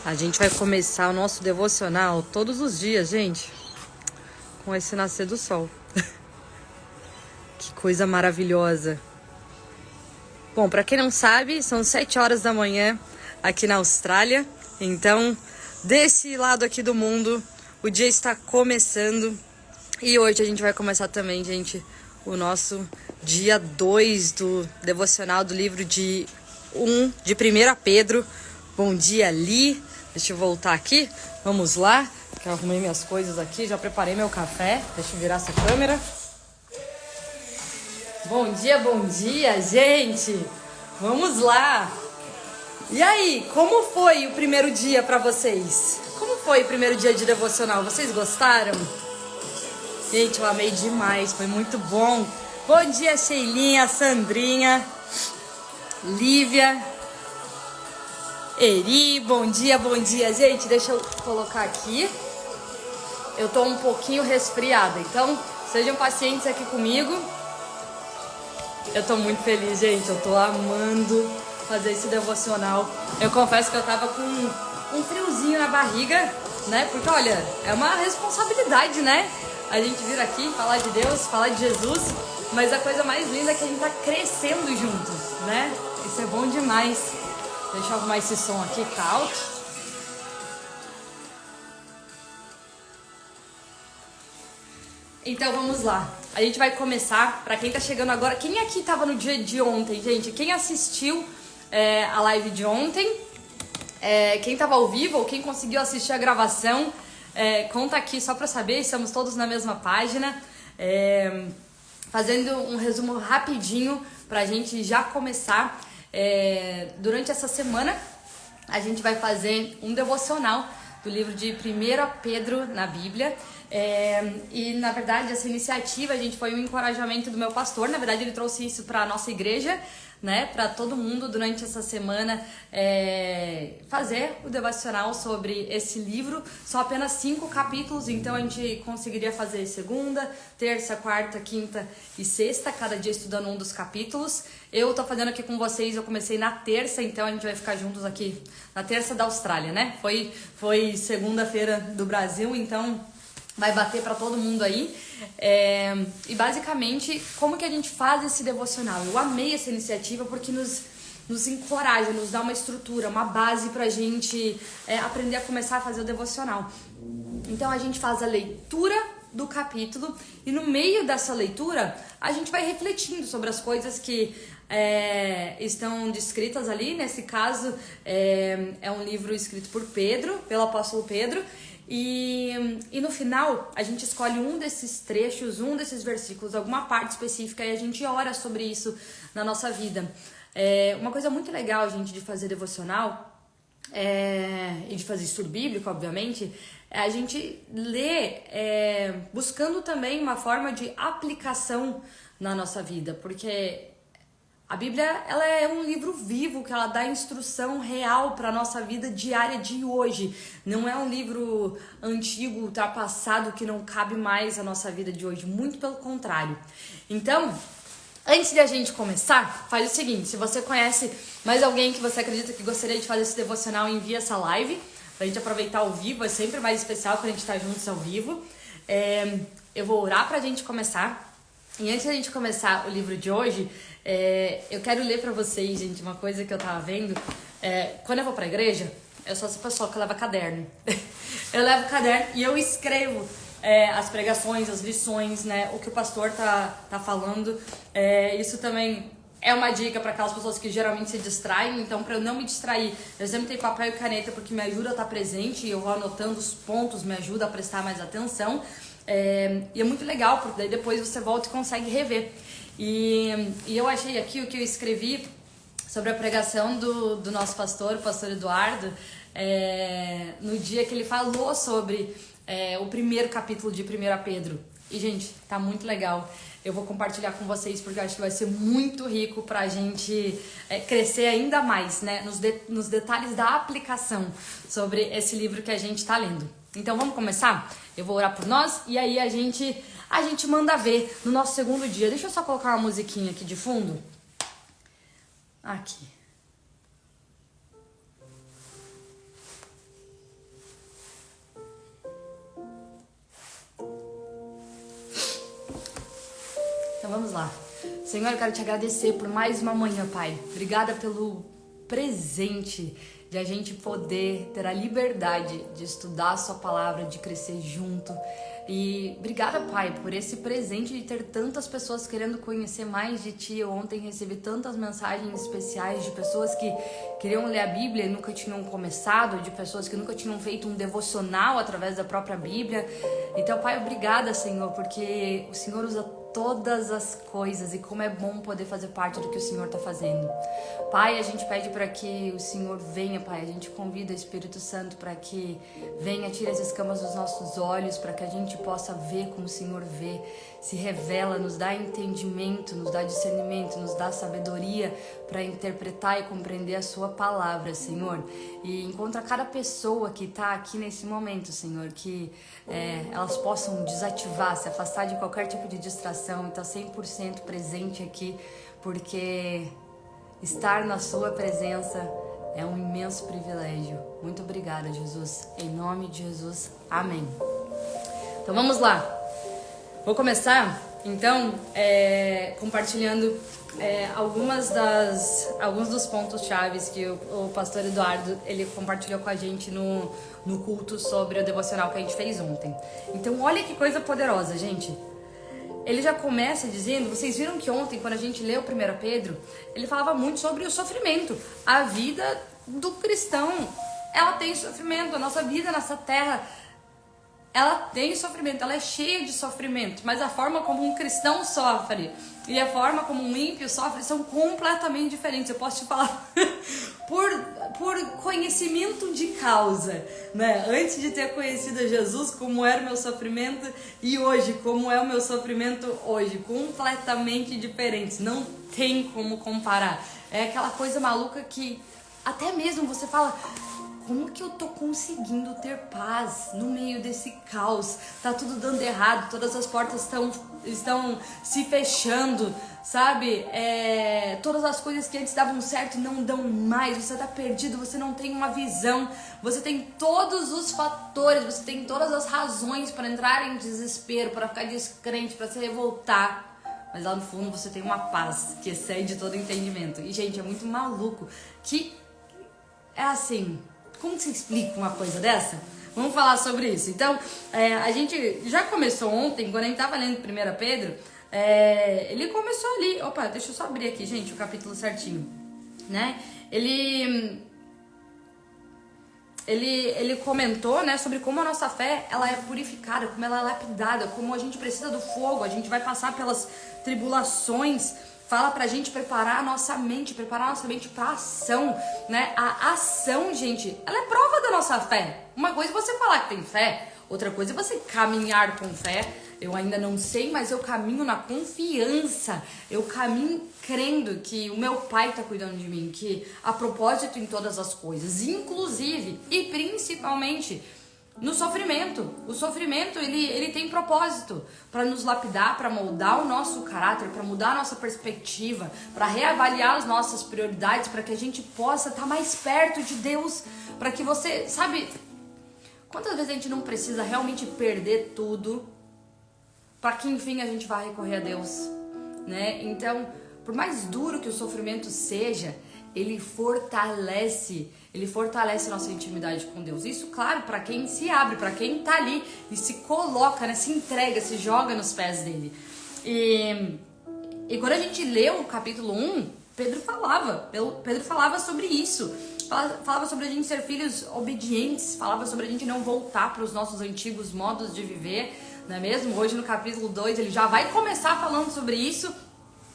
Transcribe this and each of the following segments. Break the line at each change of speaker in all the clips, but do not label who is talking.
A gente vai começar o nosso devocional todos os dias, gente, com esse nascer do sol. Que coisa maravilhosa. Bom, pra quem não sabe, são 7 horas da manhã aqui na Austrália. Então, desse lado aqui do mundo, o dia está começando. E hoje a gente vai começar também, gente, o nosso dia 2 do devocional do livro de 1 Pedro. Bom dia, Li. Deixa eu voltar aqui. Vamos lá. Que eu arrumei minhas coisas aqui. Já preparei meu café. Deixa eu virar essa câmera. Bom dia, gente. Vamos lá. E aí, como foi o primeiro dia pra vocês? Como foi o primeiro dia de devocional? Vocês gostaram? Gente, eu amei demais. Foi muito bom. Bom dia, Sheilinha, Sandrinha, Lívia, Eri, bom dia, gente, deixa eu colocar aqui, eu tô um pouquinho resfriada, então sejam pacientes aqui comigo, eu tô muito feliz, gente, eu tô amando fazer esse devocional, eu confesso que eu tava com um friozinho na barriga, né, porque olha, é uma responsabilidade, né, a gente vir aqui, falar de Deus, falar de Jesus, mas a coisa mais linda é que a gente tá crescendo juntos, né, isso é bom demais. Deixa eu arrumar esse som aqui, tá alto. Então vamos lá. A gente vai começar, pra quem tá chegando agora. Quem aqui tava no dia de ontem, gente? Quem assistiu a live de ontem? Quem tava ao vivo ou quem conseguiu assistir a gravação? Conta aqui só pra saber, estamos todos na mesma página. Fazendo um resumo rapidinho pra gente já começar. Durante essa semana a gente vai fazer um devocional do livro de 1 Pedro na Bíblia, e na verdade essa iniciativa, gente, foi um encorajamento do meu pastor. Na verdade ele trouxe isso para a nossa igreja, né, para todo mundo durante essa semana fazer o devocional sobre esse livro. São apenas 5 capítulos, então a gente conseguiria fazer segunda, terça, quarta, quinta e sexta, cada dia estudando um dos capítulos. Eu tô fazendo aqui com vocês, eu comecei na terça, então a gente vai ficar juntos aqui na terça da Austrália, né? Foi segunda-feira do Brasil, então vai bater pra todo mundo aí. E basicamente, como que a gente faz esse devocional? Eu amei essa iniciativa porque nos encoraja, nos dá uma estrutura, uma base pra gente aprender a começar a fazer o devocional. Então a gente faz a leitura do capítulo e no meio dessa leitura a gente vai refletindo sobre as coisas que estão descritas ali. Nesse caso é um livro escrito por Pedro, pelo apóstolo Pedro, e no final a gente escolhe um desses trechos, um desses versículos, alguma parte específica, e a gente ora sobre isso na nossa vida. Uma coisa muito legal, gente, de fazer devocional e de fazer estudo bíblico, obviamente, é a gente ler buscando também uma forma de aplicação na nossa vida, porque a Bíblia, ela é um livro vivo, que ela dá instrução real para a nossa vida diária de hoje. Não é um livro antigo, ultrapassado, que não cabe mais à nossa vida de hoje. Muito pelo contrário. Então, antes de a gente começar, faz o seguinte: se você conhece mais alguém que você acredita que gostaria de fazer esse devocional, envia essa live pra gente aproveitar ao vivo. É sempre mais especial quando a gente tá juntos ao vivo. Eu vou orar pra gente começar. E antes da gente começar o livro de hoje, eu quero ler pra vocês, gente, uma coisa que eu tava vendo. Quando eu vou pra igreja, eu sou essa pessoa que leva caderno. Eu levo caderno e eu escrevo as pregações, as lições, né, o que o pastor tá falando. Isso também é uma dica para aquelas pessoas que geralmente se distraem. Então, para eu não me distrair, eu sempre tenho papel e caneta, porque me ajuda a estar presente, e eu vou anotando os pontos, me ajuda a prestar mais atenção. E é muito legal, porque daí depois você volta e consegue rever. E eu achei aqui o que eu escrevi sobre a pregação do nosso pastor, o pastor Eduardo, no dia que ele falou sobre o primeiro capítulo de 1 Pedro. E, gente, tá muito legal. Eu vou compartilhar com vocês porque eu acho que vai ser muito rico pra gente crescer ainda mais, né, nos detalhes da aplicação sobre esse livro que a gente tá lendo. Então vamos começar? Eu vou orar por nós e aí a gente manda ver no nosso segundo dia. Deixa eu só colocar uma musiquinha aqui de fundo. Aqui. Então vamos lá. Senhor, eu quero te agradecer por mais uma manhã, Pai. Obrigada pelo presente de a gente poder ter a liberdade de estudar a sua palavra, de crescer junto. E obrigada, Pai, por esse presente de ter tantas pessoas querendo conhecer mais de Ti. Eu ontem recebi tantas mensagens especiais de pessoas que queriam ler a Bíblia e nunca tinham começado, de pessoas que nunca tinham feito um devocional através da própria Bíblia. Então, Pai, obrigada, Senhor, porque o Senhor usa todas as coisas e como é bom poder fazer parte do que o Senhor está fazendo. Pai, a gente pede para que o Senhor venha, Pai, a gente convida o Espírito Santo para que venha, tire as escamas dos nossos olhos, para que a gente possa ver como o Senhor vê, se revela, nos dá entendimento, nos dá discernimento, nos dá sabedoria para interpretar e compreender a sua palavra, Senhor. E encontra cada pessoa que está aqui nesse momento, Senhor, que elas possam desativar, se afastar de qualquer tipo de distração e estar 100% presente aqui, porque estar na sua presença é um imenso privilégio. Muito obrigada, Jesus. Em nome de Jesus, amém. Então vamos lá. Vou começar, então, compartilhando alguns dos pontos chaves que o pastor Eduardo ele compartilhou com a gente no culto sobre o devocional que a gente fez ontem. Então, olha que coisa poderosa, gente. Ele já começa dizendo, vocês viram que ontem, quando a gente leu 1 Pedro, ele falava muito sobre o sofrimento. A vida do cristão, ela tem sofrimento. A nossa vida nessa terra, ela tem sofrimento, ela é cheia de sofrimento. Mas a forma como um cristão sofre e a forma como um ímpio sofre são completamente diferentes. Eu posso te falar por conhecimento de causa, né? Antes de ter conhecido Jesus, como era o meu sofrimento, e hoje, como é o meu sofrimento hoje, completamente diferentes. Não tem como comparar. É aquela coisa maluca que até mesmo você fala, como que eu tô conseguindo ter paz no meio desse caos? Tá tudo dando errado, todas as portas estão se fechando, sabe? Todas as coisas que antes davam certo não dão mais, você tá perdido, você não tem uma visão, você tem todos os fatores, você tem todas as razões para entrar em desespero, para ficar descrente, para se revoltar. Mas lá no fundo você tem uma paz que excede todo entendimento. E, gente, é muito maluco que é assim... Como que você explica uma coisa dessa? Vamos falar sobre isso. Então, a gente já começou ontem, quando a gente estava lendo 1 Pedro, ele começou ali... Opa, deixa eu só abrir aqui, gente, o capítulo certinho. Né? Ele comentou, né, sobre como a nossa fé ela é purificada, como ela é lapidada, como a gente precisa do fogo, a gente vai passar pelas tribulações. Fala pra gente preparar a nossa mente pra ação, né? A ação, gente, ela é prova da nossa fé. Uma coisa é você falar que tem fé, outra coisa é você caminhar com fé. Eu ainda não sei, mas eu caminho na confiança. Eu caminho crendo que o meu Pai tá cuidando de mim, que há propósito em todas as coisas, inclusive e principalmente no sofrimento. O sofrimento, ele tem propósito para nos lapidar, para moldar o nosso caráter, para mudar a nossa perspectiva, para reavaliar as nossas prioridades, para que a gente possa estar mais perto de Deus, para que você, sabe, quantas vezes a gente não precisa realmente perder tudo para que enfim a gente vá recorrer a Deus, né? Então, por mais duro que o sofrimento seja, ele fortalece a nossa intimidade com Deus. Isso, claro, para quem se abre, para quem tá ali e se coloca, né, se entrega, se joga nos pés dele. E quando a gente leu o capítulo 1, Pedro falava sobre isso. Falava sobre a gente ser filhos obedientes, falava sobre a gente não voltar para os nossos antigos modos de viver, não é mesmo? Hoje no capítulo 2 ele já vai começar falando sobre isso.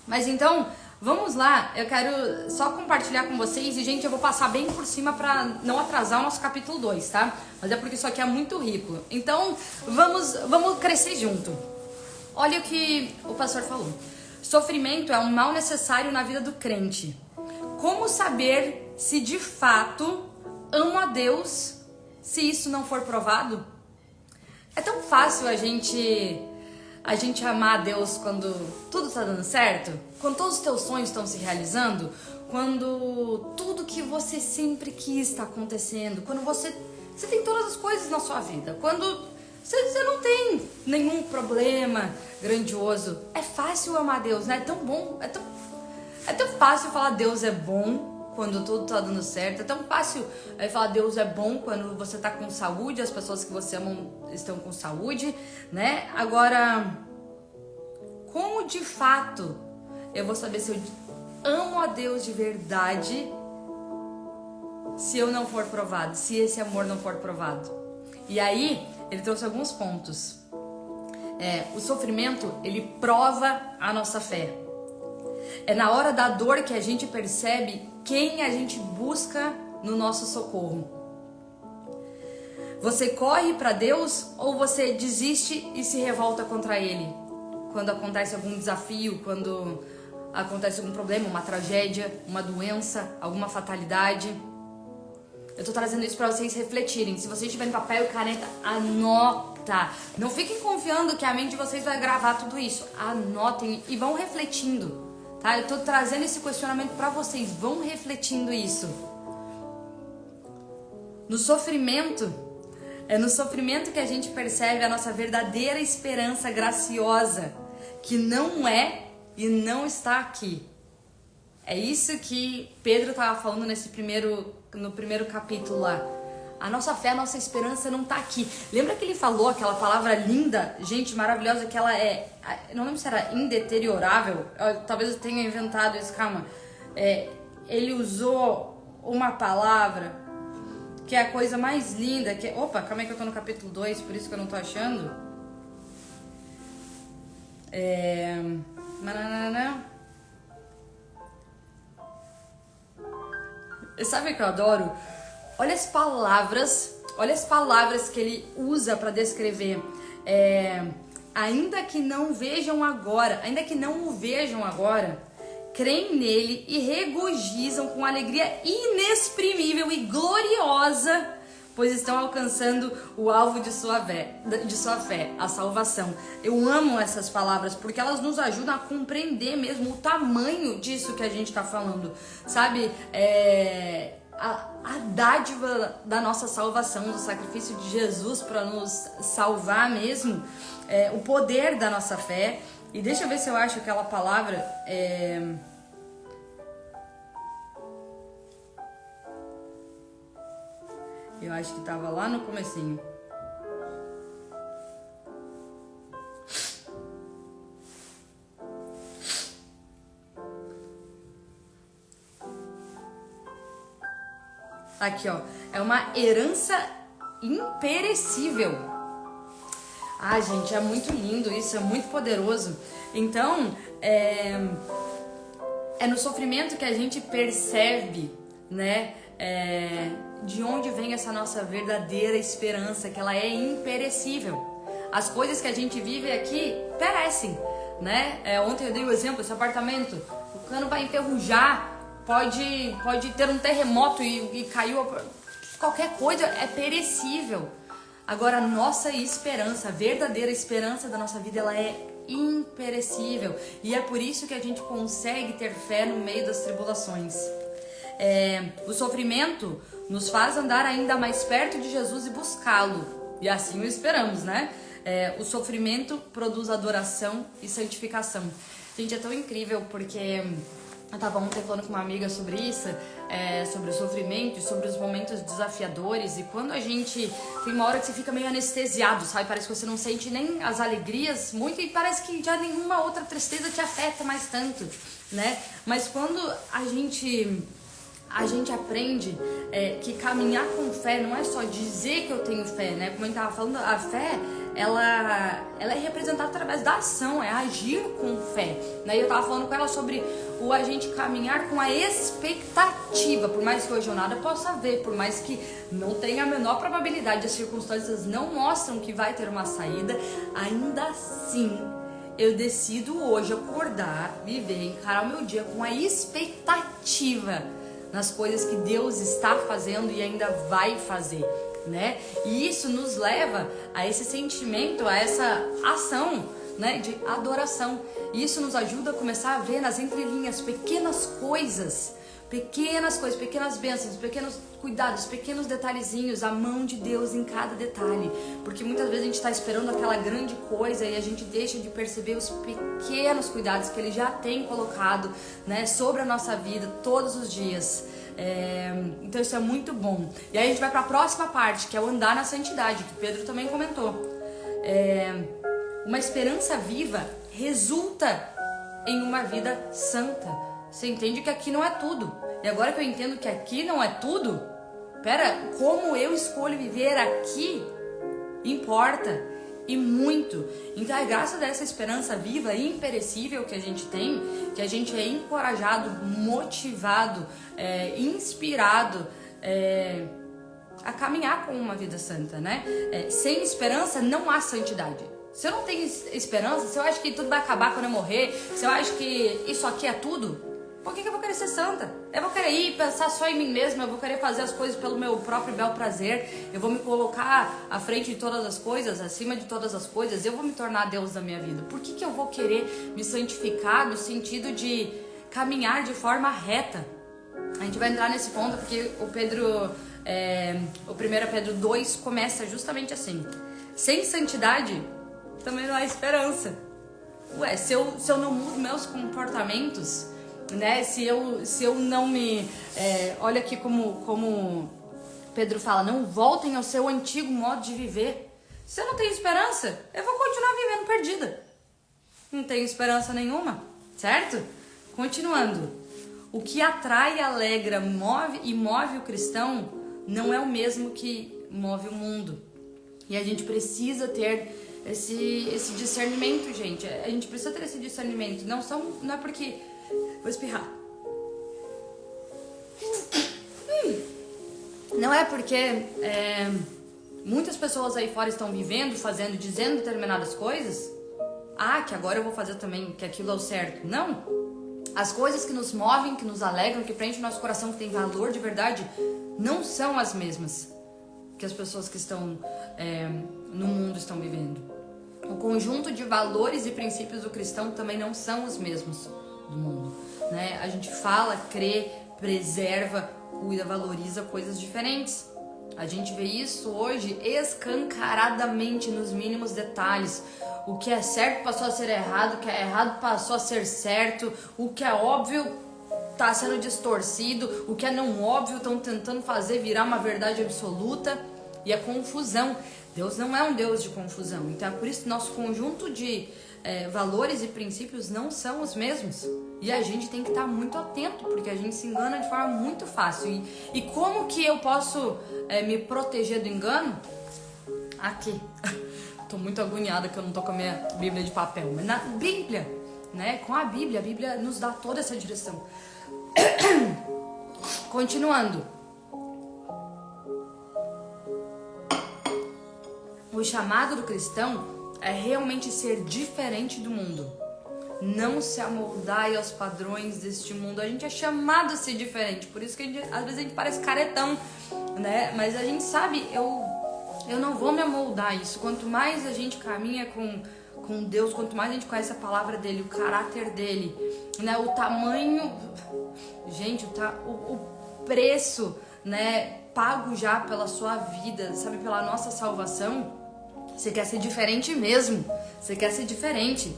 Mas então, vamos lá, eu quero só compartilhar com vocês. E, gente, eu vou passar bem por cima para não atrasar o nosso capítulo 2, tá? Mas é porque isso aqui é muito rico. Então, vamos crescer junto. Olha o que o pastor falou. Sofrimento é um mal necessário na vida do crente. Como saber se de fato amo a Deus se isso não for provado? É tão fácil a gente amar a Deus quando tudo tá dando certo, quando todos os teus sonhos estão se realizando, quando tudo que você sempre quis está acontecendo, quando você tem todas as coisas na sua vida, quando você não tem nenhum problema grandioso. É fácil amar Deus, né? É tão bom, é tão fácil falar Deus é bom quando tudo tá dando certo. É tão fácil falar Deus é bom quando você tá com saúde, as pessoas que você ama estão com saúde, né? Agora, como de fato eu vou saber se eu amo a Deus de verdade se eu não for provado, se esse amor não for provado? E aí, ele trouxe alguns pontos. O sofrimento, ele prova a nossa fé. É na hora da dor que a gente percebe quem a gente busca no nosso socorro. Você corre para Deus ou você desiste e se revolta contra Ele? Quando acontece algum desafio, quando acontece algum problema, uma tragédia, uma doença, alguma fatalidade. Eu tô trazendo isso para vocês refletirem. Se vocês tiverem papel e caneta, anota. Não fiquem confiando que a mente de vocês vai gravar tudo isso. Anotem e vão refletindo, tá? Eu tô trazendo esse questionamento para vocês. Vão refletindo isso. No sofrimento, é no sofrimento que a gente percebe a nossa verdadeira esperança graciosa, que não é e não está aqui. É isso que Pedro estava falando no primeiro capítulo lá. A nossa fé, a nossa esperança não está aqui. Lembra que ele falou aquela palavra linda, gente, maravilhosa, que ela é... Não lembro se era indeteriorável. Talvez eu tenha inventado isso, calma. Ele usou uma palavra que é a coisa mais linda. Opa, calma aí que eu tô no capítulo 2, por isso que eu não tô achando. Sabe o que eu adoro? Olha as palavras que ele usa para descrever. Ainda que não o vejam agora, creem nele e regozijam com alegria inexprimível e gloriosa, pois estão alcançando o alvo de sua fé, a salvação. Eu amo essas palavras porque elas nos ajudam a compreender mesmo o tamanho disso que a gente está falando, sabe? A dádiva da nossa salvação, do sacrifício de Jesus para nos salvar mesmo, o poder da nossa fé. E deixa eu ver se eu acho aquela palavra. Eu acho que estava lá no comecinho. Aqui, ó. É uma herança imperecível. Ah, gente, é muito lindo isso, é muito poderoso. Então, é no sofrimento que a gente percebe, né? De onde vem essa nossa verdadeira esperança, que ela é imperecível. As coisas que a gente vive aqui perecem, né? Ontem eu dei o exemplo, esse apartamento, o cano vai enferrujar, pode ter um terremoto e caiu, qualquer coisa é perecível. Agora, a nossa esperança, a verdadeira esperança da nossa vida, ela é imperecível. E é por isso que a gente consegue ter fé no meio das tribulações. O sofrimento nos faz andar ainda mais perto de Jesus e buscá-lo. E assim o esperamos, né? O sofrimento produz adoração e santificação. Gente, é tão incrível porque... Eu tava ontem falando com uma amiga sobre isso, sobre o sofrimento e sobre os momentos desafiadores. E quando a gente... Tem uma hora que você fica meio anestesiado, sabe? Parece que você não sente nem as alegrias muito e parece que já nenhuma outra tristeza te afeta mais tanto, né? Mas quando a gente aprende que caminhar com fé não é só dizer que eu tenho fé, né? Como a gente tava falando, a fé, ela é representada através da ação, é agir com fé, né? E eu tava falando com ela sobre o a gente caminhar com a expectativa, por mais que hoje eu nada possa ver, por mais que não tenha a menor probabilidade, as circunstâncias não mostram que vai ter uma saída, ainda assim eu decido hoje acordar, viver, encarar o meu dia com a expectativa nas coisas que Deus está fazendo e ainda vai fazer, né? E isso nos leva a esse sentimento, a essa ação, né, de adoração. E isso nos ajuda a começar a ver nas entrelinhas pequenas coisas Pequenas coisas, pequenas bênçãos, pequenos cuidados, pequenos detalhezinhos, a mão de Deus em cada detalhe. Porque muitas vezes a gente está esperando aquela grande coisa e a gente deixa de perceber os pequenos cuidados que Ele já tem colocado, né, sobre a nossa vida todos os dias. Então isso é muito bom. E aí a gente vai para a próxima parte, que é o andar na santidade, que Pedro também comentou. Uma esperança viva resulta em uma vida santa. Você entende que aqui não é tudo. E agora que eu entendo que aqui não é tudo, como eu escolho viver aqui importa, e muito. Então é graças a essa esperança viva e imperecível que a gente tem, que a gente é encorajado, motivado, inspirado a caminhar com uma vida santa, né? Sem esperança não há santidade. Se eu não tenho esperança, se eu acho que tudo vai acabar quando eu morrer, se eu acho que isso aqui é tudo, por que eu vou querer ser santa? Eu vou querer ir pensar só em mim mesma, eu vou querer fazer as coisas pelo meu próprio bel prazer, eu vou me colocar à frente de todas as coisas, acima de todas as coisas, eu vou me tornar Deus da minha vida. Por que eu vou querer me santificar no sentido de caminhar de forma reta? A gente vai entrar nesse ponto porque o 1 Pedro 2 começa justamente assim. Sem santidade também não há esperança. Se eu não mudo meus comportamentos, né? Se eu não me... olha aqui como Pedro fala, não voltem ao seu antigo modo de viver. Se eu não tenho esperança, eu vou continuar vivendo perdida. Não tenho esperança nenhuma, certo? Continuando. O que atrai, alegra, move o cristão não é o mesmo que move o mundo. E a gente precisa ter esse discernimento, gente. A gente precisa ter esse discernimento. Não é porque... Vou espirrar. Não é porque muitas pessoas aí fora estão vivendo, fazendo, dizendo determinadas coisas. Que agora eu vou fazer também, que aquilo é o certo. Não. As coisas que nos movem, que nos alegram, que preenchem o nosso coração, que tem valor de verdade, não são as mesmas que as pessoas que estão no mundo estão vivendo. O conjunto de valores e princípios do cristão também não são os mesmos do mundo, né? A gente fala, crê, preserva, cuida, valoriza coisas diferentes. A gente vê isso hoje escancaradamente nos mínimos detalhes. O que é certo passou a ser errado, o que é errado passou a ser certo, o que é óbvio está sendo distorcido, o que é não óbvio estão tentando fazer virar uma verdade absoluta, e a confusão. Deus não é um Deus de confusão, então é por isso que nosso conjunto de valores e princípios não são os mesmos. E a gente tem que estar muito atento, porque a gente se engana de forma muito fácil. E como que eu posso me proteger do engano? Aqui. Tô muito agoniada que eu não tô com a minha Bíblia de papel. Mas na Bíblia, né? Com a Bíblia nos dá toda essa direção. Continuando. O chamado do cristão é realmente ser diferente do mundo. Não se amoldar aos padrões deste mundo. A gente é chamado a ser diferente. Por isso que às vezes a gente parece caretão, né? Mas a gente sabe, eu não vou me amoldar a isso. Quanto mais a gente caminha com Deus, quanto mais a gente conhece a palavra dele, o caráter dele, né? O tamanho... Gente, o preço, né? Pago já pela sua vida, sabe? Pela nossa salvação. Você quer ser diferente mesmo. Você quer ser diferente.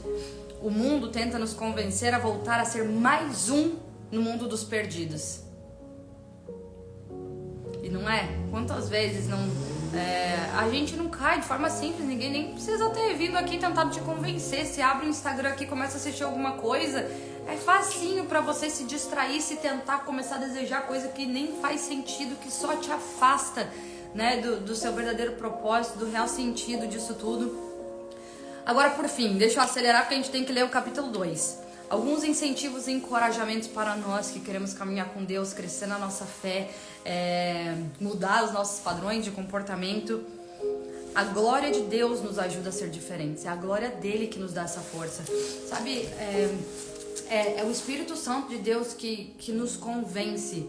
O mundo tenta nos convencer a voltar a ser mais um no mundo dos perdidos. E não é? Quantas vezes não... a gente não cai de forma simples. Ninguém nem precisa ter vindo aqui tentado te convencer. Se abre o Instagram aqui e começa a assistir alguma coisa, é facinho pra você se distrair, se tentar começar a desejar coisa que nem faz sentido, que só te afasta, né, do seu verdadeiro propósito, do real sentido disso tudo. Agora, por fim, deixa eu acelerar porque a gente tem que ler o capítulo 2. Alguns incentivos e encorajamentos para nós que queremos caminhar com Deus, crescer na nossa fé, mudar os nossos padrões de comportamento. A glória de Deus nos ajuda a ser diferentes. É a glória dele que nos dá essa força. Sabe, é o Espírito Santo de Deus que nos convence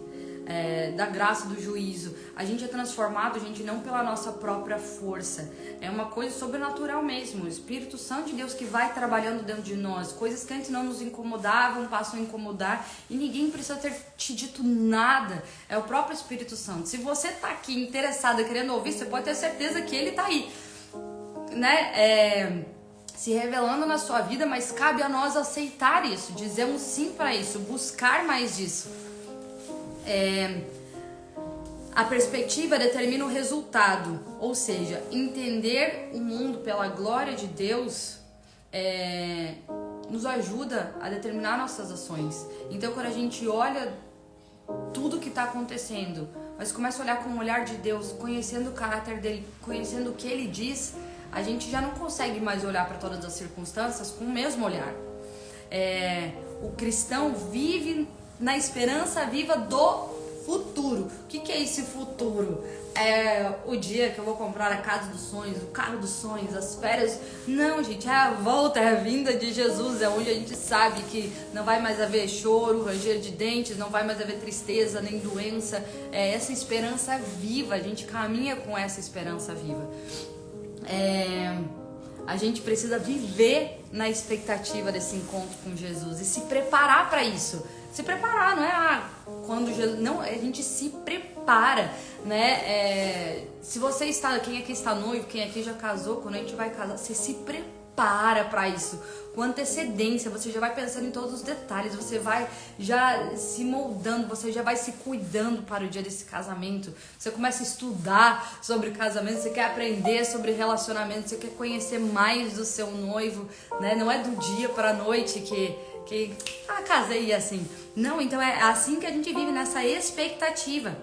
da graça do juízo. A gente é transformado, gente, não pela nossa própria força. É uma coisa sobrenatural mesmo. O Espírito Santo de Deus que vai trabalhando dentro de nós. Coisas que antes não nos incomodavam, passam a incomodar. E ninguém precisa ter te dito nada. É o próprio Espírito Santo. Se você tá aqui interessada, querendo ouvir, você pode ter certeza que ele tá aí, né? Se revelando na sua vida, mas cabe a nós aceitar isso, dizer um sim para isso, buscar mais disso. A perspectiva determina o resultado, ou seja, entender o mundo pela glória de Deus nos ajuda a determinar nossas ações. Então, quando a gente olha tudo que está acontecendo, mas começa a olhar com o olhar de Deus, conhecendo o caráter dele, conhecendo o que ele diz, a gente já não consegue mais olhar para todas as circunstâncias com o mesmo olhar. O cristão vive na esperança viva do futuro. O que é esse futuro? É o dia que eu vou comprar a casa dos sonhos, o carro dos sonhos, as férias. Não, gente, é a volta, é a vinda de Jesus. É onde a gente sabe que não vai mais haver choro, ranger de dentes, não vai mais haver tristeza, nem doença. É essa esperança viva, a gente caminha com essa esperança viva. A gente precisa viver na expectativa desse encontro com Jesus e se preparar para isso. Se preparar, não é quando Jesus... Não, a gente se prepara, né? Se você está... Quem aqui está noivo, quem aqui já casou, quando a gente vai casar, você se prepara para isso. Com antecedência, você já vai pensando em todos os detalhes, você vai já se moldando, você já vai se cuidando para o dia desse casamento. Você começa a estudar sobre casamento, você quer aprender sobre relacionamento, você quer conhecer mais do seu noivo, né? Não é do dia para a noite que casei assim. Não, então é assim que a gente vive, nessa expectativa.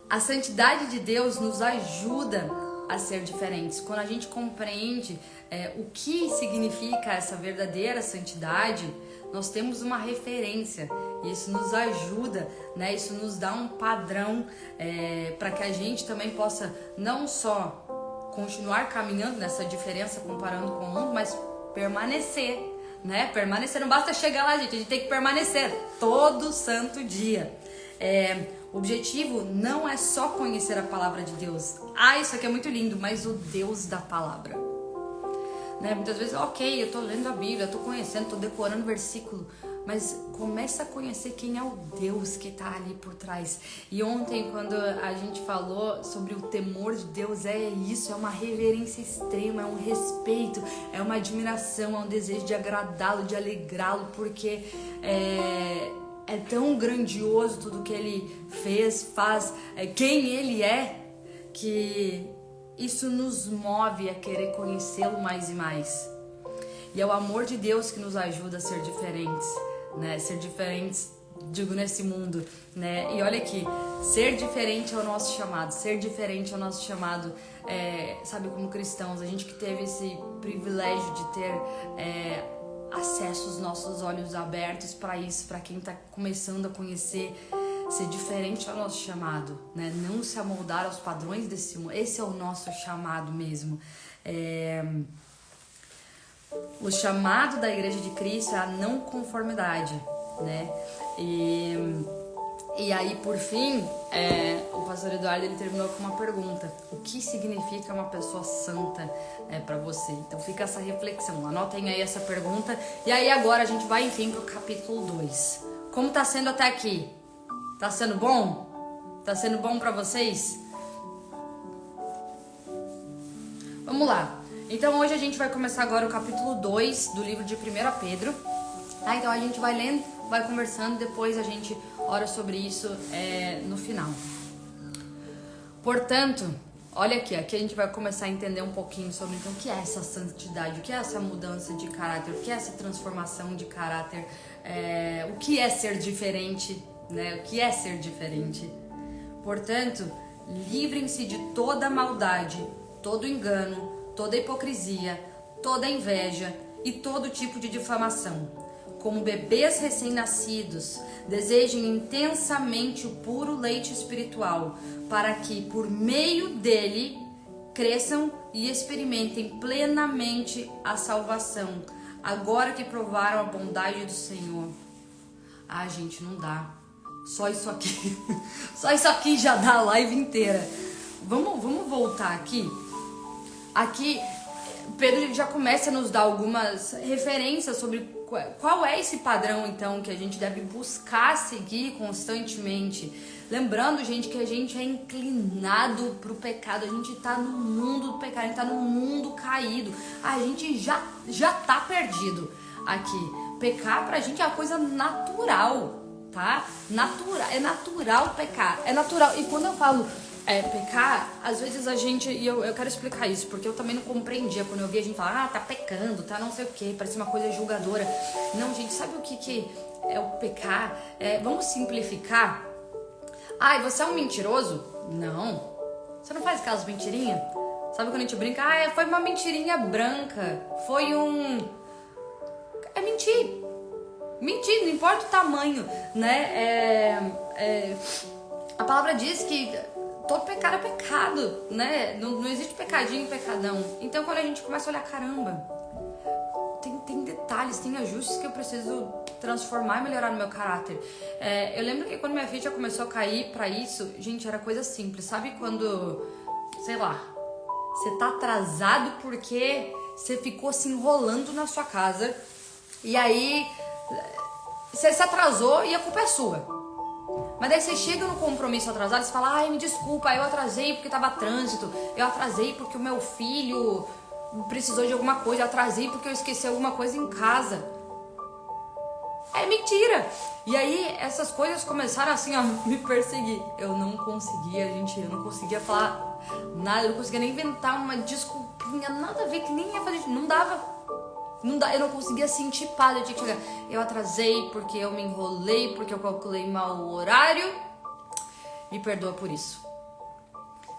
A santidade de Deus nos ajuda a ser diferentes. Quando a gente compreende o que significa essa verdadeira santidade, nós temos uma referência. E isso nos ajuda, né? Isso nos dá um padrão para que a gente também possa não só continuar caminhando nessa diferença comparando com o mundo, mas permanecer, né? Permanecer, não basta chegar lá, gente, a gente tem que permanecer todo santo dia. O objetivo não é só conhecer a palavra de Deus. Isso aqui é muito lindo, mas o Deus da palavra, né? Muitas vezes, ok, eu tô lendo a Bíblia, eu tô conhecendo, tô decorando versículo, mas começa a conhecer quem é o Deus que tá ali por trás. E ontem, quando a gente falou sobre o temor de Deus, é isso, é uma reverência extrema, é um respeito, é uma admiração, é um desejo de agradá-lo, de alegrá-lo, porque é tão grandioso tudo que ele faz, quem ele é, que isso nos move a querer conhecê-lo mais e mais. E é o amor de Deus que nos ajuda a ser diferentes, né? Ser diferentes, digo, nesse mundo, né? E olha aqui, ser diferente é o nosso chamado. Ser diferente é o nosso chamado, sabe, como cristãos, a gente que teve esse privilégio de ter acesso aos nossos olhos abertos para isso, para quem está começando a conhecer, ser diferente é o nosso chamado, né? Não se amoldar aos padrões desse mundo. Esse é o nosso chamado mesmo. O chamado da Igreja de Cristo é a não conformidade, né? E aí, por fim, o pastor Eduardo, ele terminou com uma pergunta: o que significa uma pessoa santa para você? Então fica essa reflexão, anotem aí essa pergunta. E aí agora a gente vai, enfim, pro capítulo 2. Como tá sendo até aqui? Tá sendo bom? Tá sendo bom para vocês? Vamos lá. Então hoje a gente vai começar agora o capítulo 2 do livro de 1 Pedro. Então a gente vai lendo, vai conversando, depois a gente ora sobre isso no final. Portanto, olha aqui a gente vai começar a entender um pouquinho sobre então, o que é essa santidade, o que é essa mudança de caráter, o que é essa transformação de caráter, o que é ser diferente, né? O que é ser diferente? Portanto, livrem-se de toda maldade, todo engano, toda hipocrisia, toda inveja e todo tipo de difamação. Como bebês recém-nascidos, desejem intensamente o puro leite espiritual, para que, por meio dele, cresçam e experimentem plenamente a salvação, agora que provaram a bondade do Senhor. Gente, não dá. Só isso aqui. Só isso aqui já dá a live inteira. Vamos voltar aqui. Aqui, Pedro já começa a nos dar algumas referências sobre qual é esse padrão, então, que a gente deve buscar seguir constantemente. Lembrando, gente, que a gente é inclinado pro pecado. A gente tá no mundo do pecado, a gente tá no mundo caído. A gente já tá perdido aqui. Pecar pra gente é uma coisa natural, tá? É natural pecar. É natural. E quando eu falo pecar, às vezes a gente... E eu quero explicar isso, porque eu também não compreendia. Quando eu via a gente falar, tá pecando, tá não sei o que, parecia uma coisa julgadora. Não, gente, sabe o que é o pecar? Vamos simplificar. Ai, você é um mentiroso? Não. Você não faz aquelas mentirinhas? Sabe quando a gente brinca? Foi uma mentirinha branca. Foi um... É mentir. Mentir, não importa o tamanho, né? A palavra diz que todo pecado é pecado, né? Não existe pecadinho e pecadão. Então, quando a gente começa a olhar, caramba, tem detalhes, tem ajustes que eu preciso transformar e melhorar no meu caráter. Eu lembro que quando minha filha já começou a cair pra isso, gente, era coisa simples. Sabe quando, sei lá, você tá atrasado porque você ficou se enrolando na sua casa e aí você se atrasou e a culpa é sua. Mas daí você chega no compromisso atrasado e você fala, me desculpa, eu atrasei porque tava trânsito, eu atrasei porque o meu filho precisou de alguma coisa, eu atrasei porque eu esqueci alguma coisa em casa. É mentira! E aí essas coisas começaram assim a me perseguir. Eu não conseguia falar nada, eu não conseguia nem inventar uma desculpinha, nada a ver, que nem ia fazer, não dava, eu não conseguia sentir paz, eu tinha que chegar. Eu atrasei porque eu me enrolei, porque eu calculei mal o horário. Me perdoa por isso.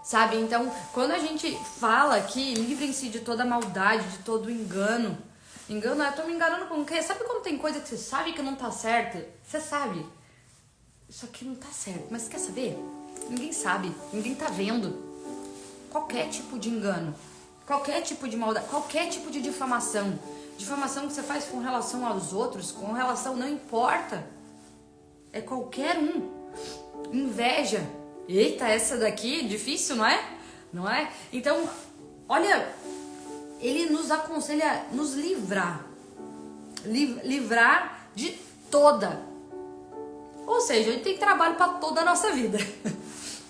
Sabe, então, quando a gente fala aqui, livrem-se de toda maldade, de todo engano. Engano, eu tô me enganando com o quê? Sabe quando tem coisa que você sabe que não tá certa? Você sabe, isso aqui não tá certo, mas quer saber? Ninguém sabe, ninguém tá vendo. Qualquer tipo de engano, qualquer tipo de maldade, qualquer tipo de difamação. Difamação que você faz com relação aos outros, com relação, não importa. É qualquer um. Inveja. Eita, essa daqui, difícil, não é? Não é? Então, olha, ele nos aconselha a nos livrar. Livrar de toda. Ou seja, a gente tem trabalho para toda a nossa vida.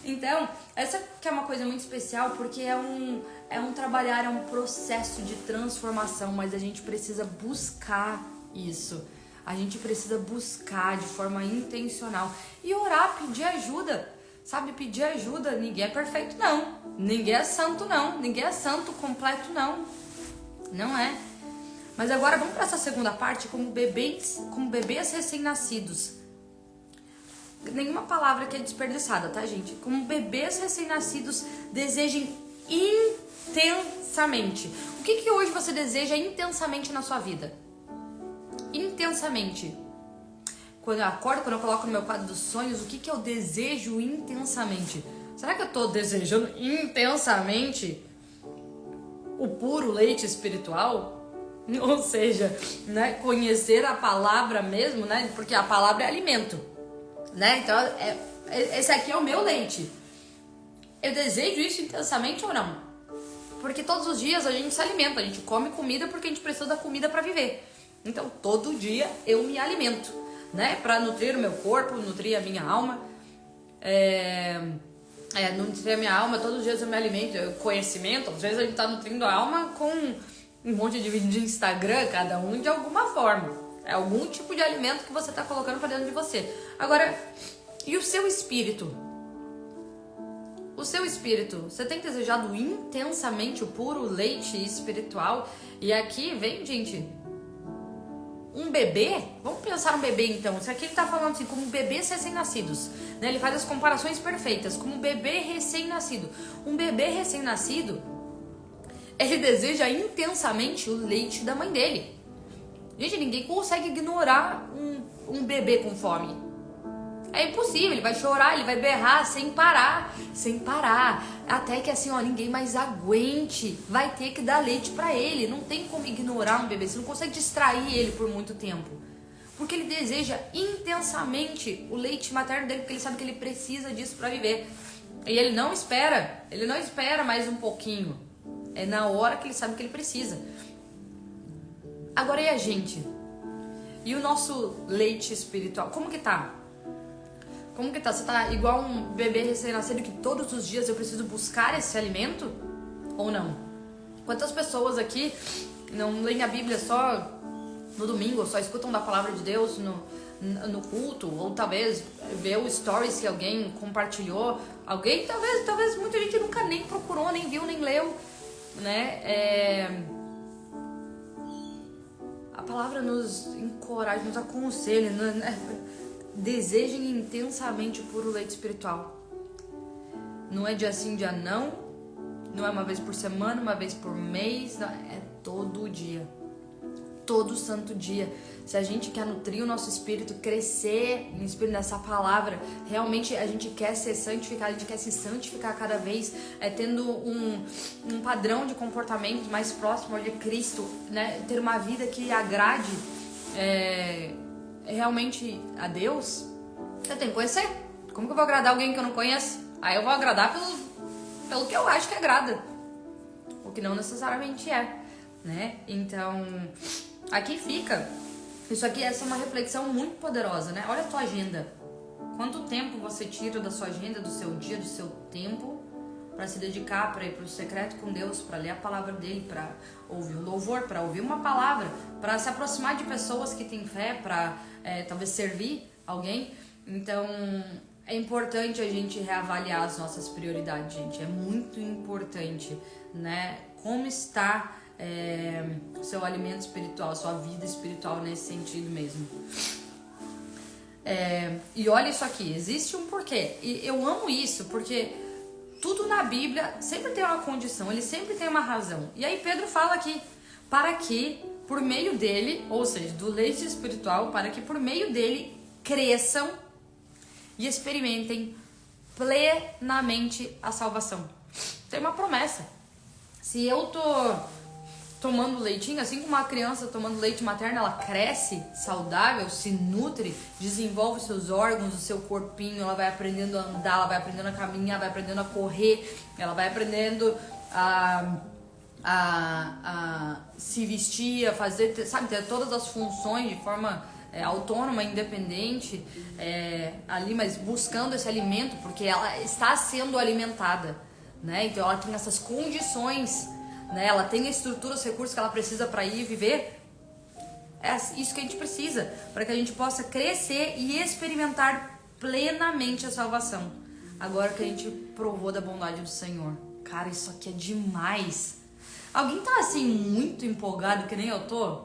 Então, essa que é uma coisa muito especial, porque é um trabalhar, é um processo de transformação, mas a gente precisa buscar isso. A gente precisa buscar de forma intencional e orar, pedir ajuda. Sabe, pedir ajuda. Ninguém é perfeito, não. Ninguém é santo, não. Ninguém é santo completo, não. Não é. Mas agora vamos para essa segunda parte, como bebês recém-nascidos. Nenhuma palavra que é desperdiçada, tá, gente? Como bebês recém-nascidos desejem intensamente. O que hoje você deseja intensamente na sua vida? Intensamente. Quando eu acordo, quando eu coloco no meu quadro dos sonhos, o que eu desejo intensamente? Será que eu tô desejando intensamente o puro leite espiritual? Ou seja, né, conhecer a palavra mesmo, né? Porque a palavra é alimento, né? Então, esse aqui é o meu leite. Eu desejo isso intensamente ou não? Porque todos os dias a gente se alimenta, a gente come comida porque a gente precisa da comida para viver. Então, todo dia eu me alimento, né? Para nutrir o meu corpo, nutrir a minha alma. Nutrir a minha alma, todos os dias eu me alimento. Conhecimento, às vezes a gente tá nutrindo a alma com um monte de vídeo de Instagram, cada um de alguma forma. É algum tipo de alimento que você tá colocando para dentro de você. Agora, e o seu espírito? O seu espírito, você tem desejado intensamente o puro leite espiritual? E aqui vem, gente, um bebê, vamos pensar um bebê então. Isso aqui ele tá falando assim, como bebês recém-nascidos, né? Ele faz as comparações perfeitas, como bebê recém-nascido. Um bebê recém-nascido, ele deseja intensamente o leite da mãe dele. Gente, ninguém consegue ignorar um bebê com fome. É impossível, ele vai chorar, ele vai berrar sem parar, até que assim, ninguém mais aguente, vai ter que dar leite pra ele. Não tem como ignorar um bebê, você não consegue distrair ele por muito tempo. porque ele deseja intensamente o leite materno dele, porque ele sabe que ele precisa disso para viver. E ele não espera mais um pouquinho. É na hora que ele sabe que ele precisa. Agora, e a gente? E o nosso leite espiritual? Como que tá? Como que tá? Você tá igual um bebê recém-nascido que todos os dias eu preciso buscar esse alimento? Ou não? Quantas pessoas aqui não leem a Bíblia só no domingo, só escutam da palavra de Deus no culto, ou talvez vê o stories que alguém compartilhou, alguém, talvez muita gente nunca nem procurou, nem viu, nem leu, né? A palavra nos encoraja, nos aconselha, né? Desejem intensamente o puro leite espiritual. Não é dia sim, dia não, não é uma vez por semana, uma vez por mês, não, é todo dia. Todo santo dia. Se a gente quer nutrir o nosso espírito, crescer no espírito nessa palavra, realmente a gente quer ser santificado, a gente quer se santificar cada vez, tendo um padrão de comportamento mais próximo de Cristo, né? Ter uma vida que agrade realmente a Deus. Eu tenho que conhecer. Como que eu vou agradar alguém que eu não conheço? Aí eu vou agradar pelo que eu acho que agrada, o que não necessariamente é, né? Então, aqui fica. Isso aqui, essa é uma reflexão muito poderosa, né? Olha a tua agenda. Quanto tempo você tira da sua agenda, do seu dia, do seu tempo, para se dedicar, para ir para o secreto com Deus, para ler a palavra dele, para ouvir um louvor, para ouvir uma palavra, para se aproximar de pessoas que têm fé, para talvez servir alguém. Então, é importante a gente reavaliar as nossas prioridades, gente. É muito importante, né? Como está o seu alimento espiritual, sua vida espiritual nesse sentido mesmo. E olha isso aqui, existe um porquê. E eu amo isso, porque tudo na Bíblia sempre tem uma condição, ele sempre tem uma razão. E aí Pedro fala aqui, para que por meio dele, ou seja, do leite espiritual, para que por meio dele cresçam e experimentem plenamente a salvação. Tem uma promessa. Se eu tô tomando leitinho, assim como uma criança tomando leite materno, ela cresce saudável, se nutre, desenvolve seus órgãos, o seu corpinho, ela vai aprendendo a andar, ela vai aprendendo a caminhar, vai aprendendo a correr, ela vai aprendendo a se vestir, a fazer, sabe, ter todas as funções de forma autônoma, independente, ali, mas buscando esse alimento, porque ela está sendo alimentada, né? Então ela tem essas condições, né? Ela tem a estrutura, os recursos que ela precisa para ir viver. É isso que a gente precisa, para que a gente possa crescer e experimentar plenamente a salvação. Agora que a gente provou da bondade do Senhor. Cara, isso aqui é demais. Alguém tá assim muito empolgado que nem eu tô?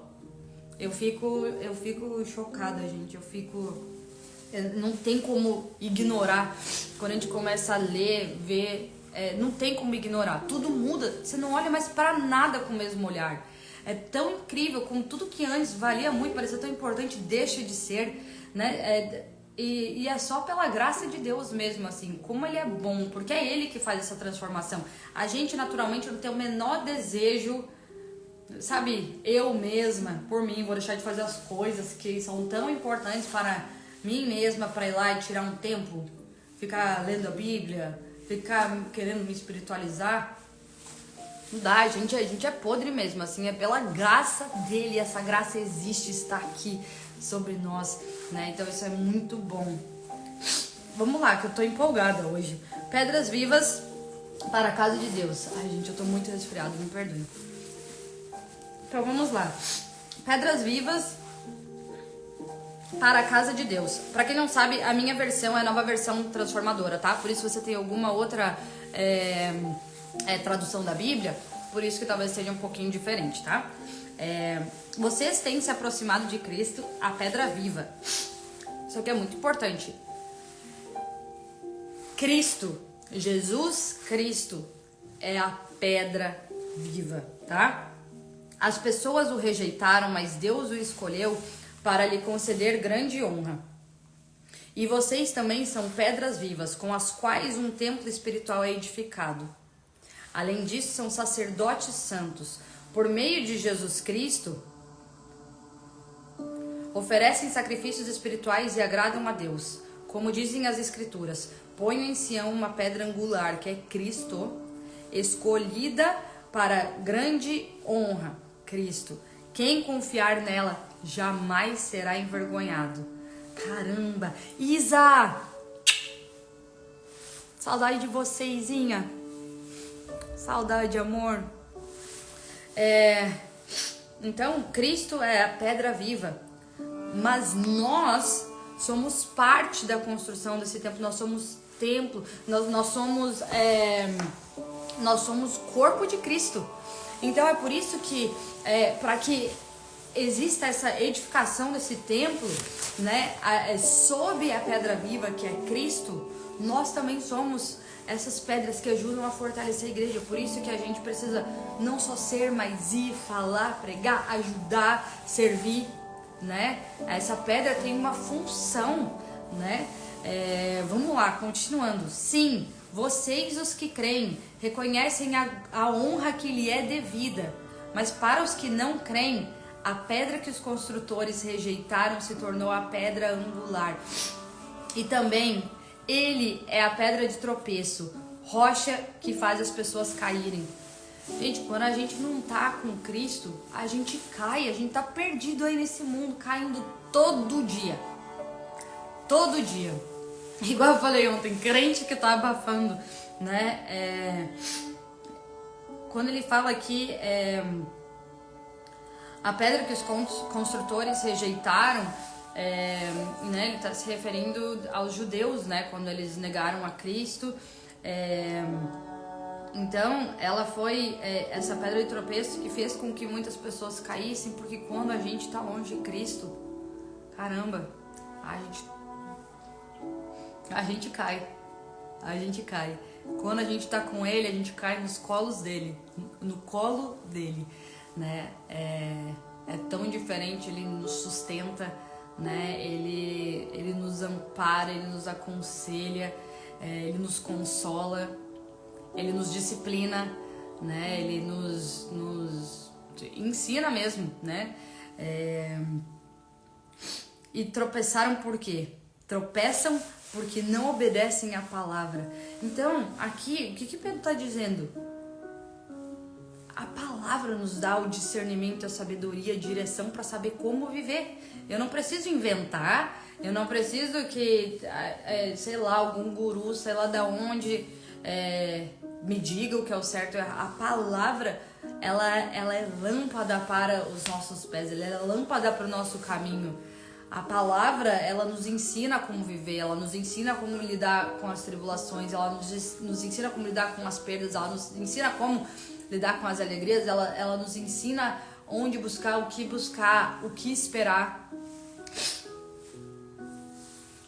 Eu fico chocada, gente. Não tem como ignorar. Quando a gente começa a ler, ver, não tem como ignorar. Tudo muda. Você não olha mais pra nada com o mesmo olhar. É tão incrível como tudo que antes valia muito, parecia tão importante, deixa de ser, né? E é só pela graça de Deus mesmo, assim, como Ele é bom, porque é Ele que faz essa transformação. A gente, naturalmente, não tem o menor desejo, sabe, eu mesma, por mim, vou deixar de fazer as coisas que são tão importantes para mim mesma, para ir lá e tirar um tempo, ficar lendo a Bíblia, ficar querendo me espiritualizar. Não dá, a gente é podre mesmo, assim, é pela graça dele, essa graça existe, está aqui sobre nós, né? Então isso é muito bom. Vamos lá, que eu tô empolgada hoje. Pedras vivas para a casa de Deus. Ai, gente, eu tô muito resfriado, me perdoe. Então vamos lá. Pedras vivas para a casa de Deus. Pra quem não sabe, a minha versão é a nova versão transformadora, tá? Por isso, se você tem alguma outra tradução da Bíblia, por isso que talvez seja um pouquinho diferente, tá? Vocês têm se aproximado de Cristo, a pedra viva. Isso aqui é muito importante. Cristo, Jesus Cristo, é a pedra viva, tá? As pessoas o rejeitaram, mas Deus o escolheu para lhe conceder grande honra. E vocês também são pedras vivas, com as quais um templo espiritual é edificado. Além disso, são sacerdotes santos. Por meio de Jesus Cristo, oferecem sacrifícios espirituais e agradam a Deus. Como dizem as Escrituras, ponho em Sião uma pedra angular, que é Cristo, escolhida para grande honra, Cristo. Quem confiar nela jamais será envergonhado. Caramba! Isa! Saudade de você, Izinha. Saudade, amor. Então, Cristo é a pedra viva. Mas nós somos parte da construção desse templo. Nós somos templo. Nós somos corpo de Cristo. Então é por isso que para que exista essa edificação desse templo, né, sob a pedra viva que é Cristo, nós também somos essas pedras que ajudam a fortalecer a igreja. Por isso que a gente precisa não só ser, mas ir, falar, pregar, ajudar, servir, né? Essa pedra tem uma função, né? Vamos lá, continuando. Sim, vocês os que creem reconhecem a honra que lhe é devida, mas para os que não creem, a pedra que os construtores rejeitaram se tornou a pedra angular. E também ele é a pedra de tropeço, rocha que faz as pessoas caírem. Gente, quando a gente não tá com Cristo, a gente cai, a gente tá perdido aí nesse mundo, caindo todo dia. Todo dia. Igual eu falei ontem, crente que tá abafando, né? Quando ele fala aqui, a pedra que os construtores rejeitaram, né, ele está se referindo aos judeus, né, quando eles negaram a Cristo. Então, ela foi essa pedra de tropeço que fez com que muitas pessoas caíssem, porque quando a gente está longe de Cristo, caramba, a gente cai. Quando a gente está com Ele, a gente cai no colo dele, né? É tão diferente, Ele nos sustenta, né? Ele nos ampara, Ele nos aconselha, Ele nos consola, Ele nos disciplina, né? Ele nos ensina mesmo, né? E tropeçaram por quê? Tropeçam porque não obedecem à palavra. Então, aqui, o que Pedro está dizendo? A palavra nos dá o discernimento, a sabedoria, a direção para saber como viver. Eu não preciso inventar, eu não preciso que, sei lá, algum guru, sei lá de onde, me diga o que é o certo. A palavra, ela é lâmpada para os nossos pés, ela é lâmpada para o nosso caminho. A palavra, ela nos ensina como viver, ela nos ensina como lidar com as tribulações, ela nos ensina como lidar com as perdas, ela nos ensina como lidar com as alegrias, ela nos ensina onde buscar, o que esperar.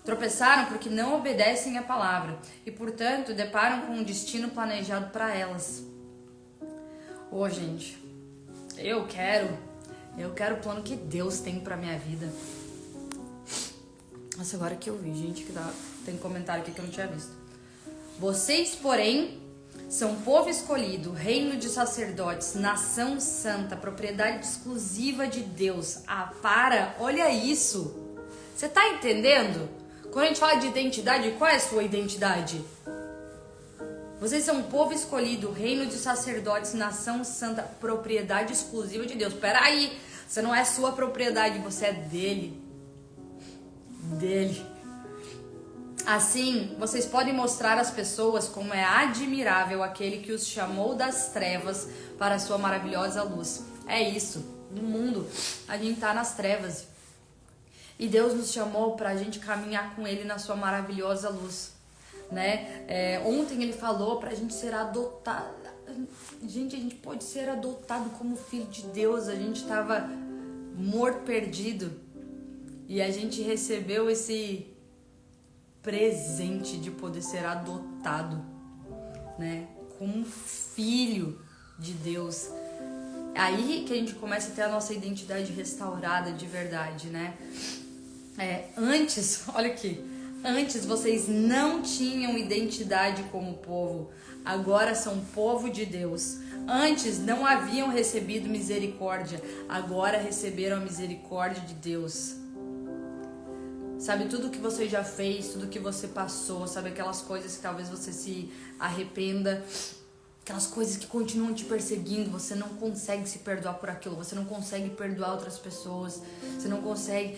Tropeçaram porque não obedecem à palavra e, portanto, deparam com um destino planejado para elas. Gente, eu quero o plano que Deus tem para minha vida. Nossa, agora que eu vi, gente, que tem comentário aqui que eu não tinha visto. Vocês, porém, são povo escolhido, reino de sacerdotes, nação santa, propriedade exclusiva de Deus. Olha isso. Você tá entendendo? Quando a gente fala de identidade, qual é a sua identidade? Vocês são povo escolhido, reino de sacerdotes, nação santa, propriedade exclusiva de Deus. Peraí, você não é sua propriedade, você é dele. Assim, vocês podem mostrar às pessoas como é admirável aquele que os chamou das trevas para a sua maravilhosa luz. É isso, no mundo a gente tá nas trevas e Deus nos chamou para a gente caminhar com Ele na sua maravilhosa luz, né? Ontem Ele falou para a gente ser adotado. Gente, a gente pode ser adotado como filho de Deus. A gente estava morto, perdido. E a gente recebeu esse presente de poder ser adotado, né? Como filho de Deus. Aí que a gente começa a ter a nossa identidade restaurada de verdade, né? Antes, olha aqui. Antes vocês não tinham identidade como povo. Agora são povo de Deus. Antes não haviam recebido misericórdia. Agora receberam a misericórdia de Deus. sabe, tudo que você já fez, tudo que você passou, sabe, aquelas coisas que talvez você se arrependa, aquelas coisas que continuam te perseguindo, você não consegue se perdoar por aquilo, você não consegue perdoar outras pessoas, você não consegue.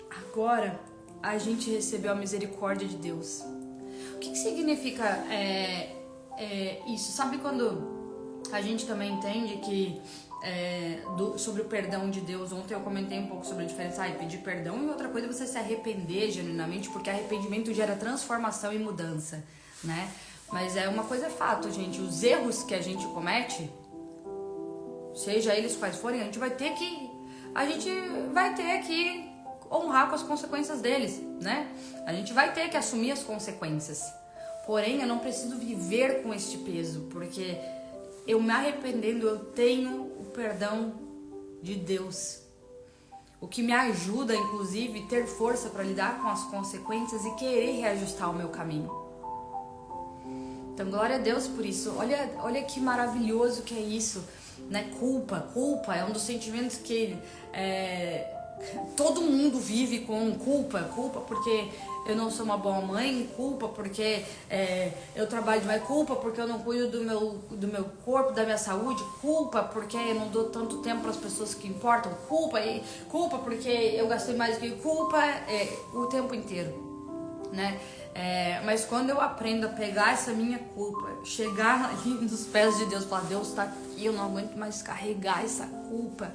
Agora, a gente recebeu a misericórdia de Deus. O que significa isso? Sabe quando a gente também entende que sobre o perdão de Deus? Ontem eu comentei um pouco sobre a diferença pedir perdão e outra coisa é você se arrepender genuinamente, porque arrependimento gera transformação e mudança, né? Mas uma coisa é fato, gente, os erros que a gente comete, seja eles quais forem, a gente vai ter que honrar com as consequências deles, né? A gente vai ter que assumir as consequências. Porém, eu não preciso viver com este peso, porque eu me arrependendo, eu tenho o perdão de Deus. O que me ajuda, inclusive, ter força para lidar com as consequências e querer reajustar o meu caminho. Então, glória a Deus por isso. Olha que maravilhoso que é isso, né? Culpa é um dos sentimentos que todo mundo vive com culpa porque eu não sou uma boa mãe, culpa porque eu trabalho demais, culpa porque eu não cuido do meu corpo, da minha saúde, culpa porque eu não dou tanto tempo para as pessoas que importam, culpa porque eu gastei mais do que culpa o tempo inteiro, né? Mas quando eu aprendo a pegar essa minha culpa, chegar ali nos pés de Deus, falar, Deus tá aqui, eu não aguento mais carregar essa culpa.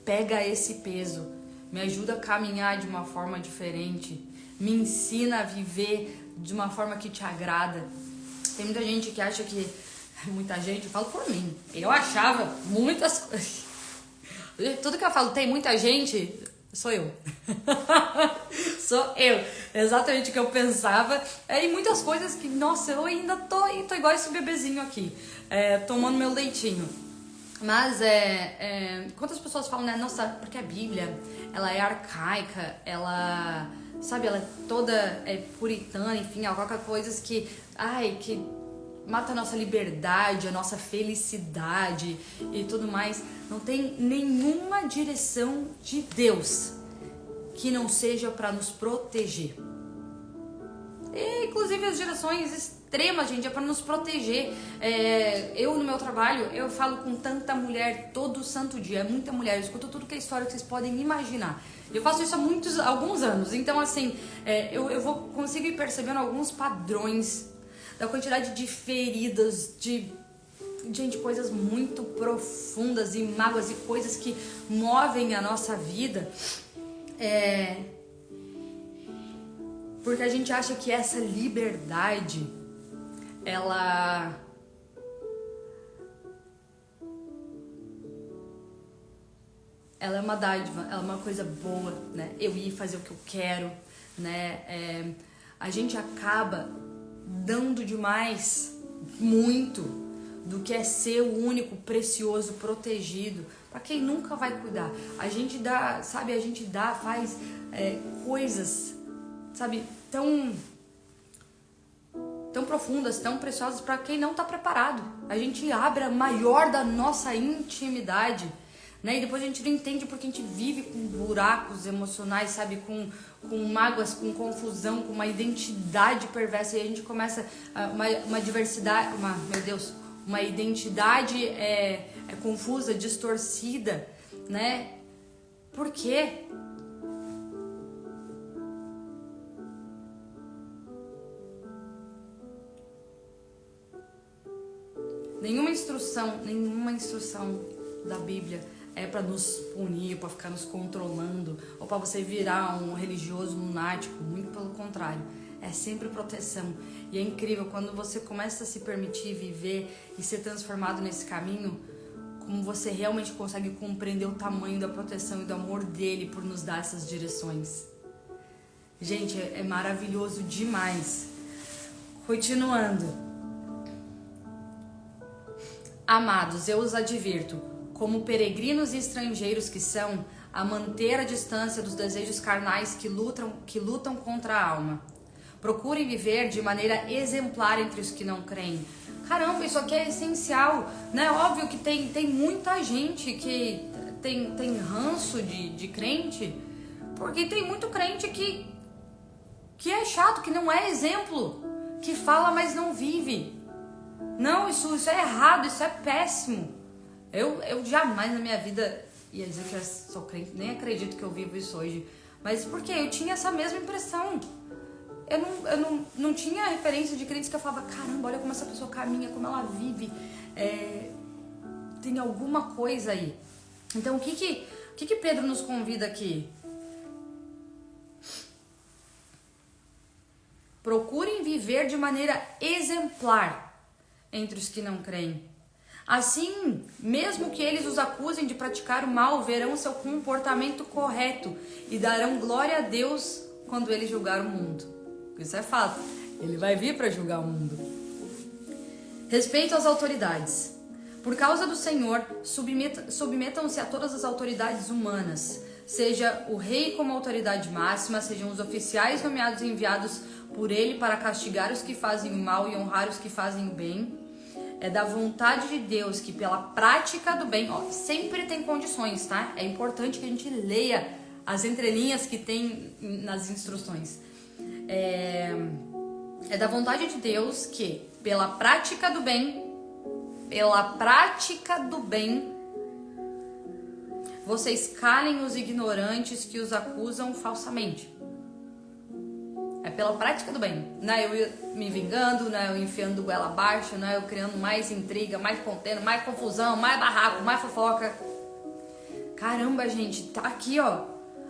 Pega esse peso, me ajuda a caminhar de uma forma diferente, me ensina a viver de uma forma que te agrada. Tem muita gente que acha que... Muita gente, eu falo por mim. Eu achava muitas coisas. Tudo que eu falo, tem muita gente, sou eu. Sou eu. Exatamente o que eu pensava. E muitas coisas que, nossa, eu ainda tô igual esse bebezinho aqui, tomando meu leitinho. Mas quantas pessoas falam, né? Nossa, porque a Bíblia, ela é arcaica, ela, sabe, ela é toda puritana, enfim, ela coloca coisas que mata a nossa liberdade, a nossa felicidade e tudo mais. Não tem nenhuma direção de Deus que não seja para nos proteger. E, inclusive, as direções extremas, gente, é para nos proteger. Eu, no meu trabalho, eu falo com tanta mulher todo santo dia. É muita mulher, eu escuto tudo que é história que vocês podem imaginar. Eu faço isso há alguns anos. Então, assim, eu vou conseguir ir percebendo alguns padrões da quantidade de feridas, de coisas muito profundas e mágoas e coisas que movem a nossa vida. Porque a gente acha que essa liberdade, ela é uma dádiva, ela é uma coisa boa, né? Eu ir fazer o que eu quero, né? A gente acaba dando demais, muito, do que é ser o único, precioso, protegido, para quem nunca vai cuidar. A gente dá, sabe? Faz coisas, sabe? Tão profundas, tão preciosas para quem não está preparado. A gente abre a maior da nossa intimidade, né? E depois a gente não entende porque a gente vive com buracos emocionais, sabe? Com mágoas, com confusão, com uma identidade perversa. E a gente começa uma diversidade, uma identidade confusa, distorcida, né? Por quê? Nenhuma instrução da Bíblia é para nos punir, para ficar nos controlando, ou para você virar um religioso lunático. Muito pelo contrário, é sempre proteção. E é incrível quando você começa a se permitir viver e ser transformado nesse caminho, como você realmente consegue compreender o tamanho da proteção e do amor dele por nos dar essas direções. Gente, é maravilhoso demais. Continuando. Amados, eu os advirto, como peregrinos e estrangeiros que são, a manter a distância dos desejos carnais que lutam contra a alma. Procurem viver de maneira exemplar entre os que não creem. Caramba, isso aqui é essencial, né? Óbvio que tem muita gente que tem ranço de crente, porque tem muito crente que é chato, que não é exemplo, que fala, mas não vive. Não, isso é errado, isso é péssimo. Eu jamais na minha vida ia dizer que eu sou crente, nem acredito que eu vivo isso hoje. Mas porque eu tinha essa mesma impressão. Eu não tinha referência de crentes que eu falava, caramba, olha como essa pessoa caminha, como ela vive. Tem alguma coisa aí. Então o que Pedro nos convida aqui? Procurem viver de maneira exemplar entre os que não creem. Assim, mesmo que eles os acusem de praticar o mal, verão seu comportamento correto e darão glória a Deus quando ele julgar o mundo. Isso é fato. Ele vai vir para julgar o mundo. Respeito às autoridades. Por causa do Senhor, submetam-se a todas as autoridades humanas, seja o rei como autoridade máxima, sejam os oficiais nomeados e enviados por ele para castigar os que fazem o mal e honrar os que fazem o bem. É da vontade de Deus que pela prática do bem, sempre tem condições, tá? É importante que a gente leia as entrelinhas que tem nas instruções. É da vontade de Deus que pela prática do bem, vocês calem os ignorantes que os acusam falsamente. É pela prática do bem. Não é eu me vingando, não é eu enfiando goela abaixo, não é eu criando mais intriga, mais contenda, mais confusão, mais barraco, mais fofoca. Caramba, gente, tá aqui, ó,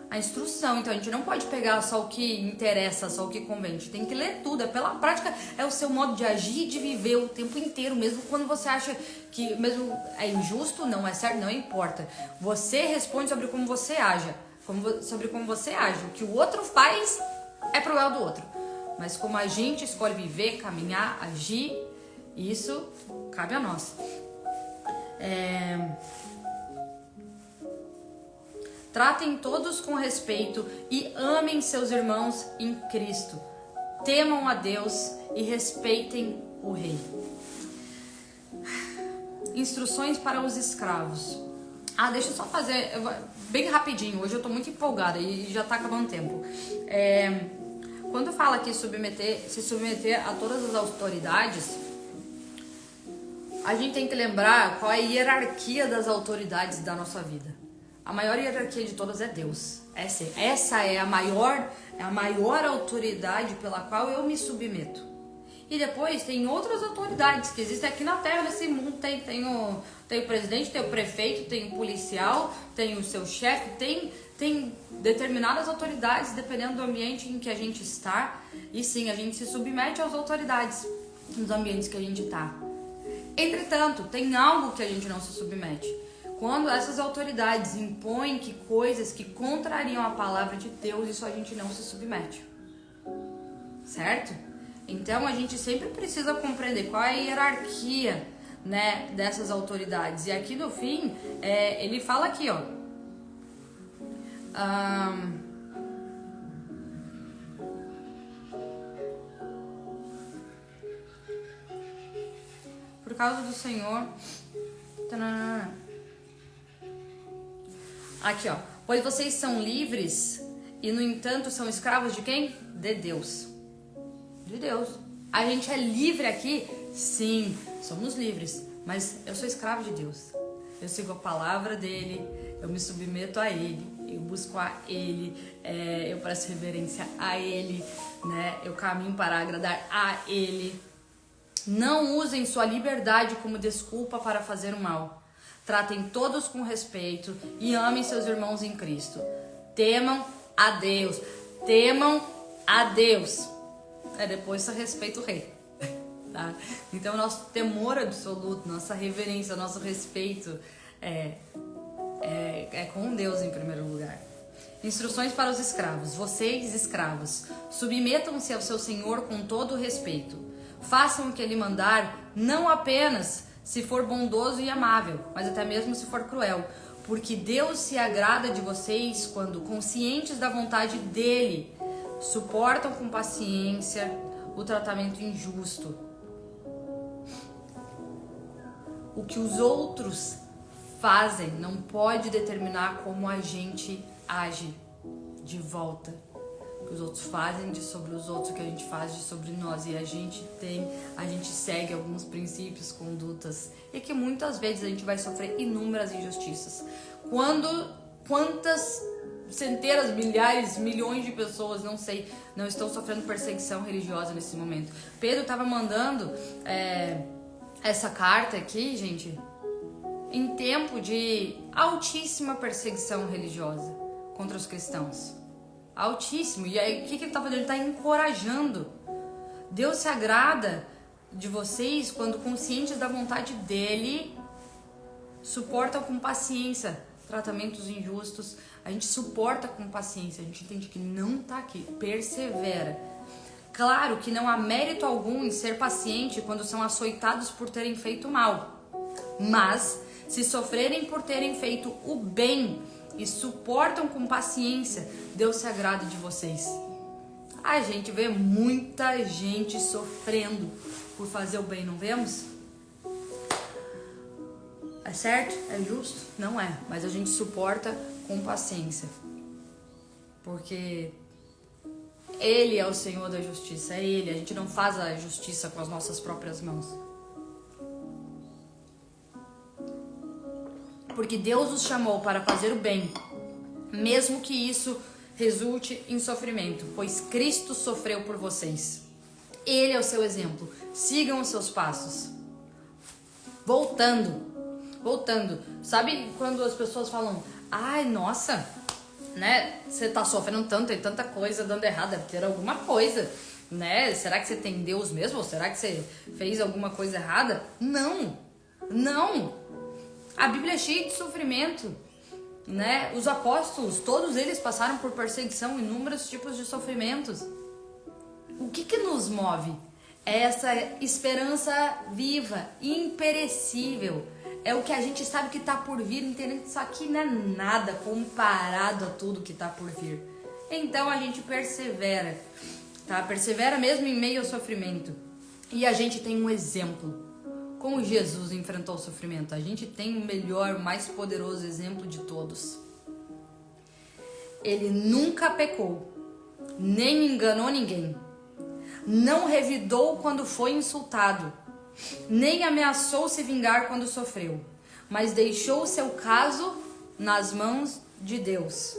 a instrução. Então a gente não pode pegar só o que interessa, só o que convém. A gente tem que ler tudo. É pela prática, é o seu modo de agir e de viver o tempo inteiro, mesmo quando você acha que mesmo é injusto, não é certo, não importa. Você responde sobre como você age, sobre como você age. O que o outro faz é problema do outro. Mas como a gente escolhe viver, caminhar, agir, isso cabe a nós. Tratem todos com respeito e amem seus irmãos em Cristo. Temam a Deus e respeitem o rei. Instruções para os escravos. Deixa eu só fazer bem rapidinho. Hoje eu tô muito empolgada e já tá acabando o tempo. Quando fala aqui se submeter a todas as autoridades, a gente tem que lembrar qual é a hierarquia das autoridades da nossa vida. A maior hierarquia de todas é Deus. Essa é a maior autoridade pela qual eu me submeto. E depois tem outras autoridades que existem aqui na Terra, nesse mundo. Tem o presidente, tem o prefeito, tem o policial, tem o seu chefe, tem determinadas autoridades dependendo do ambiente em que a gente está. E sim, a gente se submete às autoridades nos ambientes que a gente está. Entretanto, tem algo que a gente não se submete. Quando essas autoridades impõem coisas que contrariam a palavra de Deus, isso a gente não se submete. Certo? Então a gente sempre precisa compreender qual é a hierarquia, né, dessas autoridades. E aqui no fim, ele fala aqui, ó. Por causa do Senhor. Aqui, ó. Pois vocês são livres e, no entanto, são escravos de quem? De Deus. De Deus. A gente é livre aqui? Sim, somos livres. Mas eu sou escravo de Deus. Eu sigo a palavra dele, eu me submeto a ele, eu busco a ele, eu presto reverência a ele, né? Eu caminho para agradar a ele. Não usem sua liberdade como desculpa para fazer o mal. Tratem todos com respeito e amem seus irmãos em Cristo. Temam a Deus. Temam a Deus. Depois só respeita o rei. Tá? Então, nosso temor absoluto, nossa reverência, nosso respeito é com Deus em primeiro lugar. Instruções para os escravos. Vocês, escravos, submetam-se ao seu Senhor com todo o respeito. Façam o que ele mandar, não apenas se for bondoso e amável, mas até mesmo se for cruel, porque Deus se agrada de vocês quando, conscientes da vontade dele, suportam com paciência o tratamento injusto. O que os outros fazem não pode determinar como a gente age de volta. O que os outros fazem sobre os outros, o que a gente faz sobre nós. E a gente segue alguns princípios, condutas, e que muitas vezes a gente vai sofrer inúmeras injustiças. Quantas centenas, milhares, milhões de pessoas, não estão sofrendo perseguição religiosa nesse momento. Pedro estava mandando essa carta aqui, gente, em tempo de altíssima perseguição religiosa contra os cristãos. Altíssimo. E aí, o que ele está fazendo? Ele está encorajando. Deus se agrada de vocês quando, conscientes da vontade dele, suportam com paciência tratamentos injustos. A gente suporta com paciência. A gente entende que não está aqui. Persevera. Claro que não há mérito algum em ser paciente quando são açoitados por terem feito mal. Mas, se sofrerem por terem feito o bem e suportam com paciência, Deus se agrada de vocês. A gente vê muita gente sofrendo por fazer o bem, não vemos? É certo? É justo? Não é, mas a gente suporta com paciência. Porque Ele é o Senhor da justiça, é Ele. A gente não faz a justiça com as nossas próprias mãos. Porque Deus os chamou para fazer o bem, mesmo que isso resulte em sofrimento, pois Cristo sofreu por vocês. Ele é o seu exemplo. Sigam os seus passos. Voltando. Sabe quando as pessoas falam, ai, nossa, né? Você tá sofrendo tanto, tem tanta coisa dando errado, deve ter alguma coisa, né? Será que você tem Deus mesmo? Ou será que você fez alguma coisa errada? Não. A Bíblia é cheia de sofrimento, né? Os apóstolos, todos eles passaram por perseguição, inúmeros tipos de sofrimentos. O que nos move? É essa esperança viva, imperecível. É o que a gente sabe que está por vir, entendendo que isso aqui não é nada comparado a tudo que está por vir. Então a gente persevera, tá? Persevera mesmo em meio ao sofrimento. E a gente tem um exemplo. Como Jesus enfrentou o sofrimento. A gente tem o melhor, mais poderoso exemplo de todos. Ele nunca pecou, nem enganou ninguém. Não revidou quando foi insultado, nem ameaçou se vingar quando sofreu, mas deixou o seu caso nas mãos de Deus,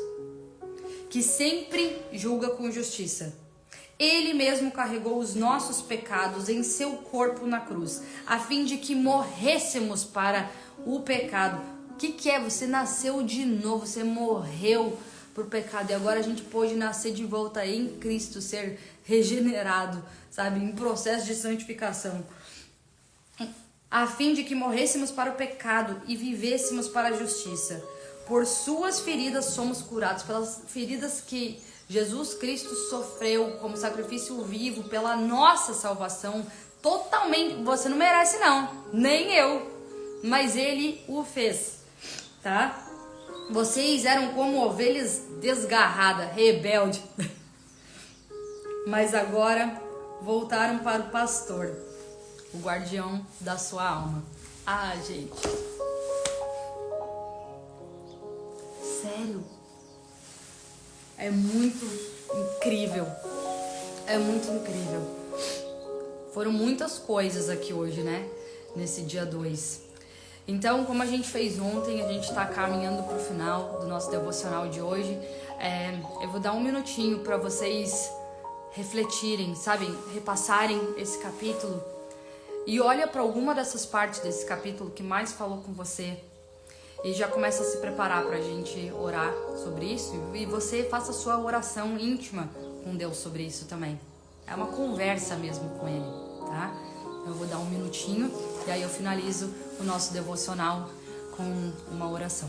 que sempre julga com justiça. Ele mesmo carregou os nossos pecados em seu corpo na cruz, a fim de que morrêssemos para o pecado. O que é? Você nasceu de novo, você morreu por pecado e agora a gente pode nascer de volta em Cristo, ser regenerado, sabe? Em processo de santificação. A fim de que morrêssemos para o pecado e vivêssemos para a justiça. Por suas feridas somos curados, pelas feridas que Jesus Cristo sofreu como sacrifício vivo pela nossa salvação, totalmente. Você não merece não, nem eu, mas Ele o fez, tá? Vocês eram como ovelhas desgarradas, rebeldes, mas agora voltaram para o pastor, o guardião da sua alma. Ah, gente, sério. É muito incrível. É muito incrível. Foram muitas coisas aqui hoje, né? Nesse dia 2. Então, como a gente fez ontem, a gente tá caminhando pro final do nosso devocional de hoje. Eu vou dar um minutinho para vocês refletirem, sabe? Repassarem esse capítulo. E olha para alguma dessas partes desse capítulo que mais falou com você. E já começa a se preparar pra gente orar sobre isso. E você faça a sua oração íntima com Deus sobre isso também. É uma conversa mesmo com Ele, tá? Eu vou dar um minutinho e aí eu finalizo o nosso devocional com uma oração.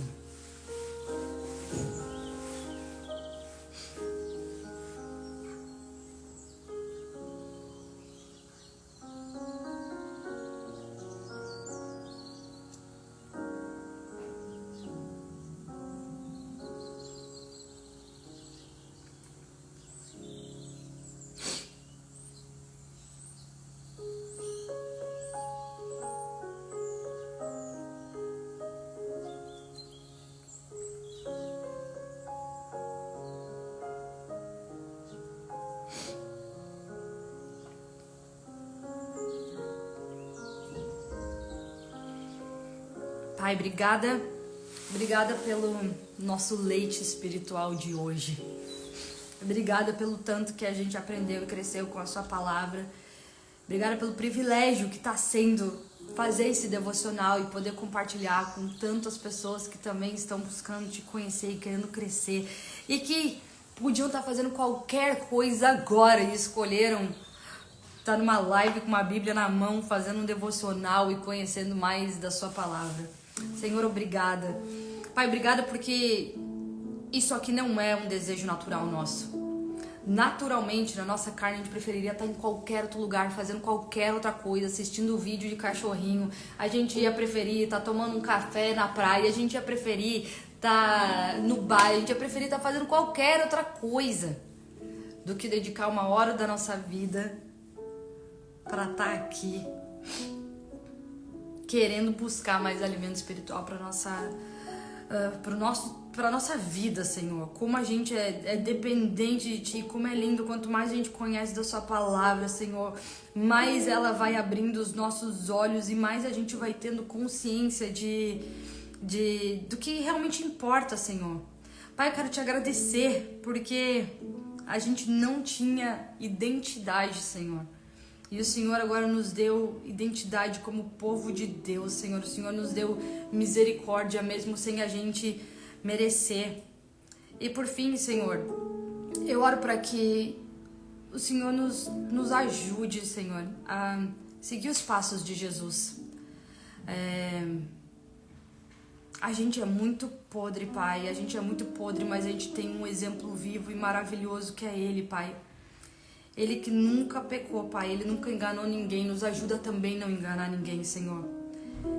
Pai, obrigada pelo nosso leite espiritual de hoje. Obrigada pelo tanto que a gente aprendeu e cresceu com a sua palavra. Obrigada pelo privilégio que está sendo fazer esse devocional e poder compartilhar com tantas pessoas que também estão buscando te conhecer e querendo crescer. E que podiam estar fazendo qualquer coisa agora e escolheram estar numa live com uma Bíblia na mão, fazendo um devocional e conhecendo mais da sua palavra. Senhor, obrigada. Pai, obrigada porque isso aqui não é um desejo natural nosso. Naturalmente, na nossa carne, a gente preferiria estar em qualquer outro lugar, fazendo qualquer outra coisa, assistindo um vídeo de cachorrinho. A gente ia preferir estar tomando um café na praia, a gente ia preferir estar no bar, a gente ia preferir estar fazendo qualquer outra coisa do que dedicar uma hora da nossa vida para estar aqui, querendo buscar mais alimento espiritual para nossa vida, Senhor. Como a gente é dependente de Ti, como é lindo. Quanto mais a gente conhece da Sua palavra, Senhor, mais ela vai abrindo os nossos olhos e mais a gente vai tendo consciência do que realmente importa, Senhor. Pai, eu quero Te agradecer porque a gente não tinha identidade, Senhor. E o Senhor agora nos deu identidade como povo de Deus, Senhor. O Senhor nos deu misericórdia mesmo sem a gente merecer. E por fim, Senhor, eu oro para que o Senhor nos ajude, Senhor, a seguir os passos de Jesus. A gente é muito podre, Pai. A gente é muito podre, mas a gente tem um exemplo vivo e maravilhoso que é Ele, Pai. Ele que nunca pecou, Pai. Ele nunca enganou ninguém. Nos ajuda também a não enganar ninguém, Senhor.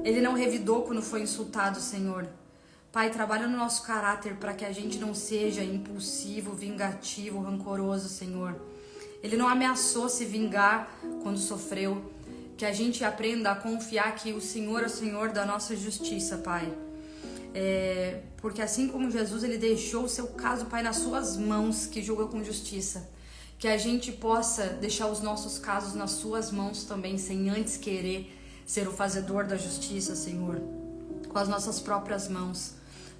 Ele não revidou quando foi insultado, Senhor. Pai, trabalha no nosso caráter para que a gente não seja impulsivo, vingativo, rancoroso, Senhor. Ele não ameaçou se vingar quando sofreu. Que a gente aprenda a confiar que o Senhor é o Senhor da nossa justiça, Pai. Porque assim como Jesus, Ele deixou o seu caso, Pai, nas suas mãos, que julga com justiça. Que a gente possa deixar os nossos casos nas suas mãos também, sem antes querer ser o fazedor da justiça, Senhor. Com as nossas próprias mãos.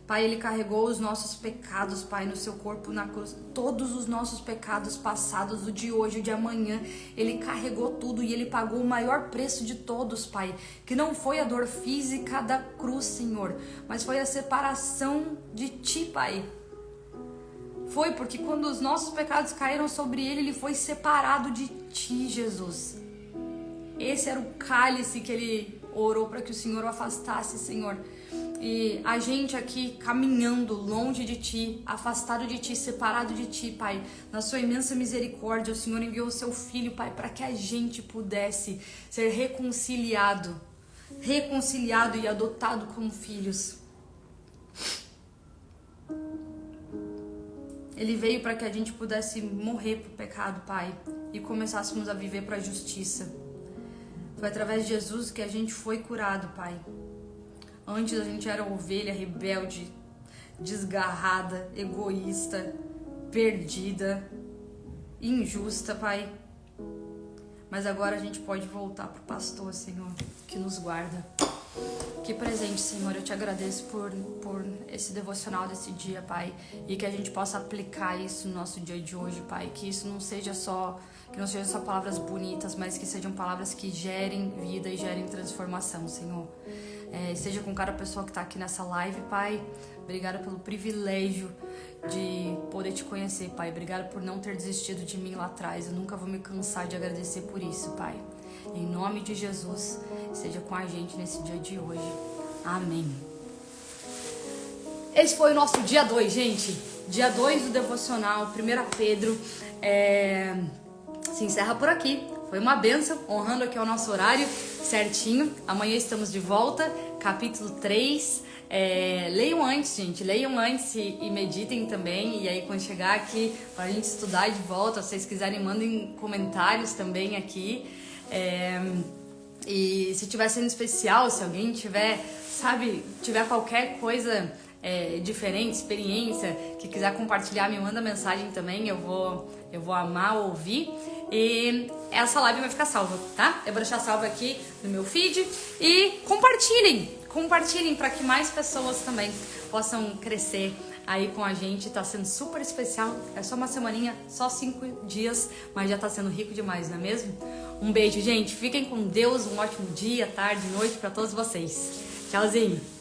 Pai, Ele carregou os nossos pecados, Pai, no seu corpo na cruz. Todos os nossos pecados passados, o de hoje, o de amanhã. Ele carregou tudo e Ele pagou o maior preço de todos, Pai. Que não foi a dor física da cruz, Senhor, mas foi a separação de Ti, Pai. Foi porque quando os nossos pecados caíram sobre Ele, Ele foi separado de Ti, Jesus. Esse era o cálice que Ele orou para que o Senhor o afastasse, Senhor. E a gente aqui caminhando longe de Ti, afastado de Ti, separado de Ti, Pai. Na Sua imensa misericórdia, o Senhor enviou o Seu Filho, Pai, para que a gente pudesse ser reconciliado e adotado como filhos. Ele veio para que a gente pudesse morrer pro pecado, Pai, e começássemos a viver para a justiça. Foi através de Jesus que a gente foi curado, Pai. Antes a gente era ovelha rebelde, desgarrada, egoísta, perdida, injusta, Pai. Mas agora a gente pode voltar pro pastor, Senhor, que nos guarda. Que presente, Senhor, eu Te agradeço por esse devocional desse dia, Pai, e que a gente possa aplicar isso no nosso dia de hoje, Pai, que isso não seja só palavras bonitas, mas que sejam palavras que gerem vida e gerem transformação, Senhor. Seja com cada pessoa que está aqui nessa live, Pai. Obrigada pelo privilégio de poder Te conhecer, Pai. Obrigada por não ter desistido de mim lá atrás. Eu nunca vou me cansar de agradecer por isso, Pai. Em nome de Jesus, seja com a gente nesse dia de hoje. Amém. Esse foi o nosso dia 2, gente. Dia 2 do devocional, 1 Pedro. Se encerra por aqui. Foi uma bênção, honrando aqui o nosso horário certinho. Amanhã estamos de volta, capítulo 3. Leiam antes, gente. Leiam antes e meditem também. E aí, quando chegar aqui, pra gente estudar de volta, se vocês quiserem, mandem comentários também aqui. E se tiver sendo especial, se alguém tiver qualquer coisa diferente, experiência, que quiser compartilhar, me manda mensagem também, eu vou amar ouvir. E essa live vai ficar salva, tá? Eu vou deixar salva aqui no meu feed. E compartilhem compartilhem para que mais pessoas também possam crescer aí com a gente. Tá sendo super especial. É só uma semaninha, só 5 dias, mas já tá sendo rico demais, não é mesmo? Um beijo, gente. Fiquem com Deus. Um ótimo dia, tarde, noite para todos vocês. Tchauzinho.